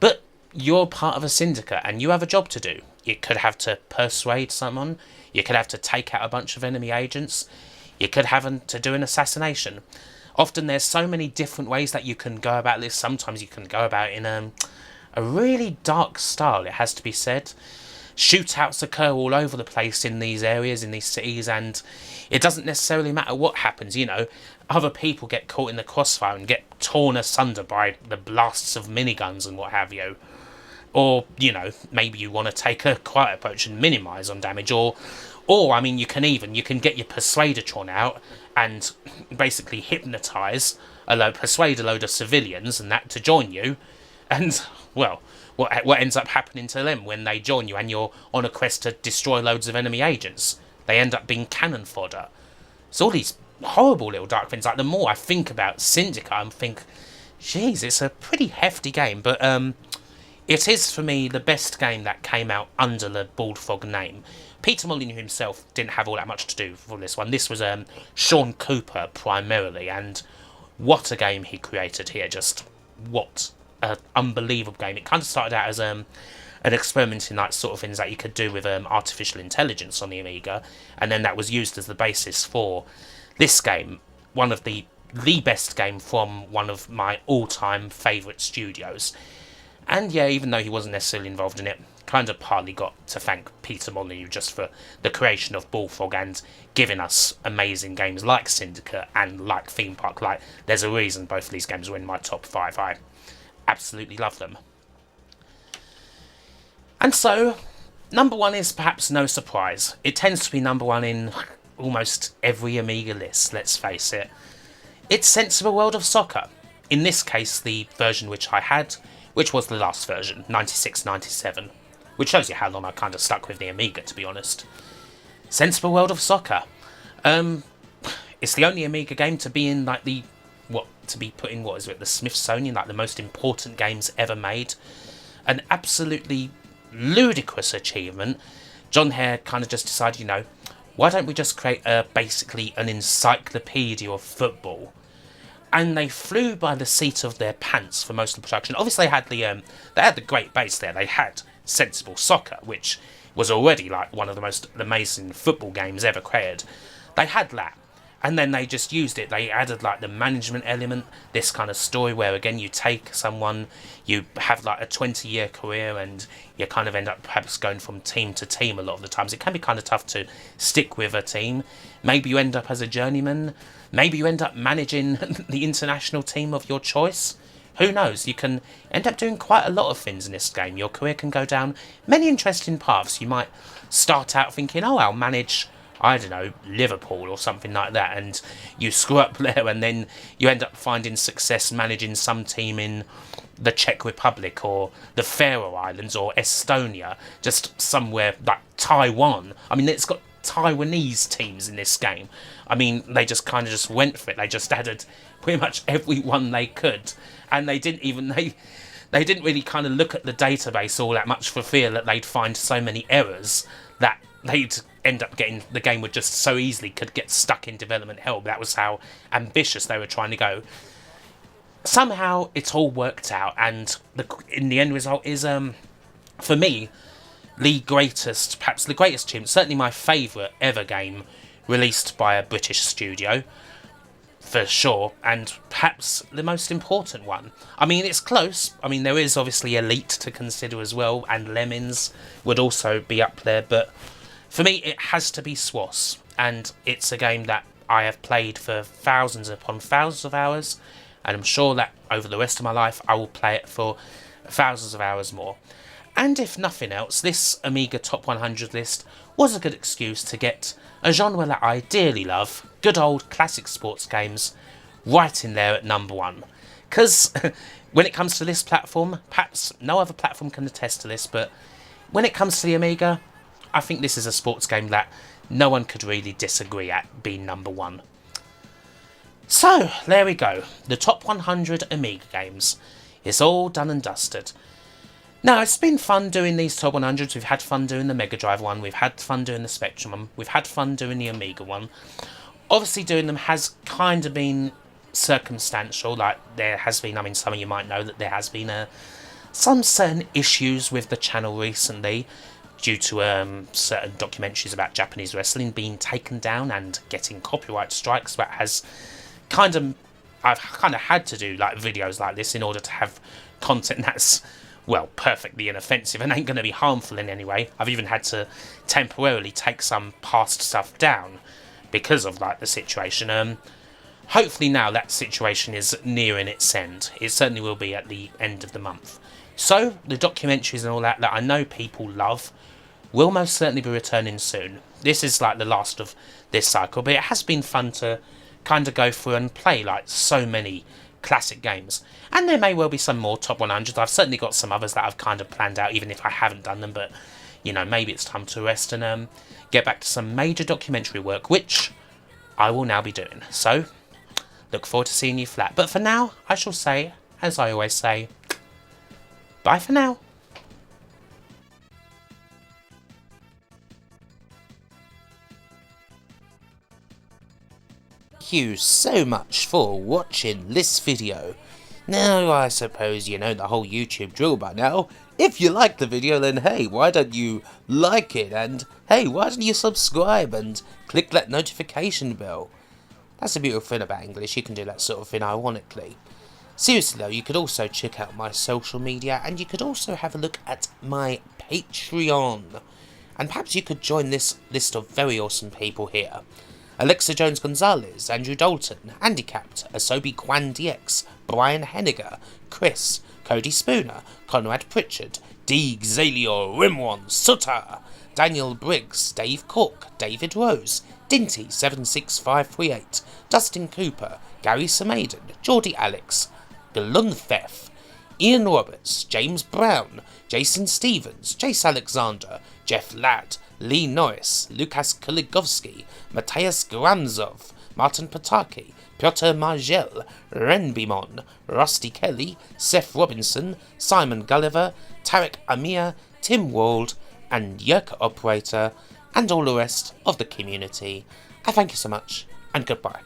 but you're part of a syndicate and you have a job to do. You could have to persuade someone, you could have to take out a bunch of enemy agents, you could have to do an assassination. Often there's so many different ways that you can go about this. Sometimes you can go about it in a really dark style, it has to be said. Shootouts occur all over the place in these areas, in these cities, and it doesn't necessarily matter what happens, you know. Other people get caught in the crossfire and get torn asunder by the blasts of miniguns and what have you. Or, you know, maybe you want to take a quiet approach and minimise on damage, or I mean, you can get your Persuadertron out and basically persuade a load of civilians and that to join you, and, well, what ends up happening to them when they join you and you're on a quest to destroy loads of enemy agents? They end up being cannon fodder. So all these horrible little dark things. Like, the more I think about Syndicate, I think, jeez, it's a pretty hefty game, but it is, for me, the best game that came out under the Bald Fog name. Peter Molyneux himself didn't have all that much to do for this one. This was Sean Cooper primarily, and what a game he created here. Just what an unbelievable game. It kind of started out as an experiment in like sort of things that you could do with artificial intelligence on the Amiga, and then that was used as the basis for this game, one of the best game from one of my all-time favourite studios. And yeah, even though he wasn't necessarily involved in it, kind of partly got to thank Peter Molyneux just for the creation of Bullfrog and giving us amazing games like Syndicate and like Theme Park. Like, there's a reason both of these games were in my top 5. I absolutely love them. And so, number 1 is perhaps no surprise. It tends to be number 1 in almost every Amiga list, let's face it. It's Sensible World of Soccer. In this case, the version which I had, which was the last version, 96-97. Which shows you how long I kind of stuck with the Amiga, to be honest. Sensible World of Soccer. It's the only Amiga game to be in, like, the Smithsonian, like, the most important games ever made. An absolutely ludicrous achievement. John Hare kind of just decided, you know, why don't we just create basically an encyclopedia of football? And they flew by the seat of their pants for most of the production. Obviously, they had the great base there. They had Sensible Soccer, which was already like one of the most amazing football games ever created. They had that, and then they just used it. They added like the management element, this kind of story where again you take someone, you have like a 20-year career, and you kind of end up perhaps going from team to team a lot of the times. It can be kind of tough to stick with a team. Maybe you end up as a journeyman. Maybe you end up managing the international team of your choice. Who knows? You can end up doing quite a lot of things in this game. Your career can go down many interesting paths. You might start out thinking, oh, I'll manage I don't know, Liverpool or something like that, and you screw up there, and then you end up finding success managing some team in the Czech Republic or the Faroe Islands or Estonia, just somewhere like Taiwan. I mean, it's got Taiwanese teams in this game. I mean, they just kind of just went for it. They just added pretty much everyone they could, and they didn't really kind of look at the database all that much for fear that they'd find so many errors that they'd end up getting the game would just so easily could get stuck in development hell. That was how ambitious they were trying to go. Somehow it's all worked out, and in the end result is for me perhaps the greatest achievement, certainly my favourite ever game released by a British studio, for sure, and perhaps the most important one. I mean, it's close. I mean, there is obviously Elite to consider as well, and Lemmings would also be up there, but for me it has to be SWOS, and it's a game that I have played for thousands upon thousands of hours, and I'm sure that over the rest of my life I will play it for thousands of hours more. And if nothing else, this Amiga Top 100 list was a good excuse to get a genre that I dearly love, good old classic sports games, right in there at number one. Because when it comes to this platform, perhaps no other platform can attest to this, but when it comes to the Amiga, I think this is a sports game that no one could really disagree at being number one. So, there we go. The Top 100 Amiga games. It's all done and dusted. Now, it's been fun doing these Top 100s. We've had fun doing the Mega Drive one. We've had fun doing the Spectrum one. We've had fun doing the Amiga one. Obviously, doing them has kind of been circumstantial. Like, there has been, I mean, some of you might know that there has been some certain issues with the channel recently due to certain documentaries about Japanese wrestling being taken down and getting copyright strikes. That has I've kind of had to do like videos like this in order to have content that's, well, perfectly inoffensive and ain't going to be harmful in any way. I've even had to temporarily take some past stuff down because of like the situation. Hopefully now that situation is nearing its end. It certainly will be at the end of the month. So the documentaries and all that I know people love will most certainly be returning soon. This is like the last of this cycle, but it has been fun to kind of go through and play like so many classic games. And there may well be some more Top 100s. I've certainly got some others that I've kind of planned out, even if I haven't done them, but, you know, maybe it's time to rest and get back to some major documentary work, which I will now be doing. So, look forward to seeing you flat. But for now, I shall say, as I always say, bye for now. Thank you so much for watching this video. Now, I suppose you know the whole YouTube drill by now. If you like the video, then hey, why don't you like it? And hey, why don't you subscribe and click that notification bell? That's the beautiful thing about English, you can do that sort of thing ironically. Seriously though, you could also check out my social media, and you could also have a look at my Patreon. And perhaps you could join this list of very awesome people here. Alexa Jones-Gonzalez, Andrew Dalton, Handicapped, Asobi Kwan DX, Brian Henniger, Chris, Cody Spooner, Conrad Pritchard, Deeg Zalior, Rimwan, Sutter, Daniel Briggs, Dave Cork, David Rose, Dinty76538, Dustin Cooper, Gary Samaden, Geordie Alex, Glunthef, Ian Roberts, James Brown, Jason Stevens, Jace Alexander, Jeff Ladd, Lee Norris, Lukas Kuligovsky, Matthias Gramzov, Martin Pataki, Piotr Margel, Renbimon, Rusty Kelly, Seth Robinson, Simon Gulliver, Tarek Amir, Tim Wald, and Yerka Operator, and all the rest of the community. I thank you so much, and goodbye.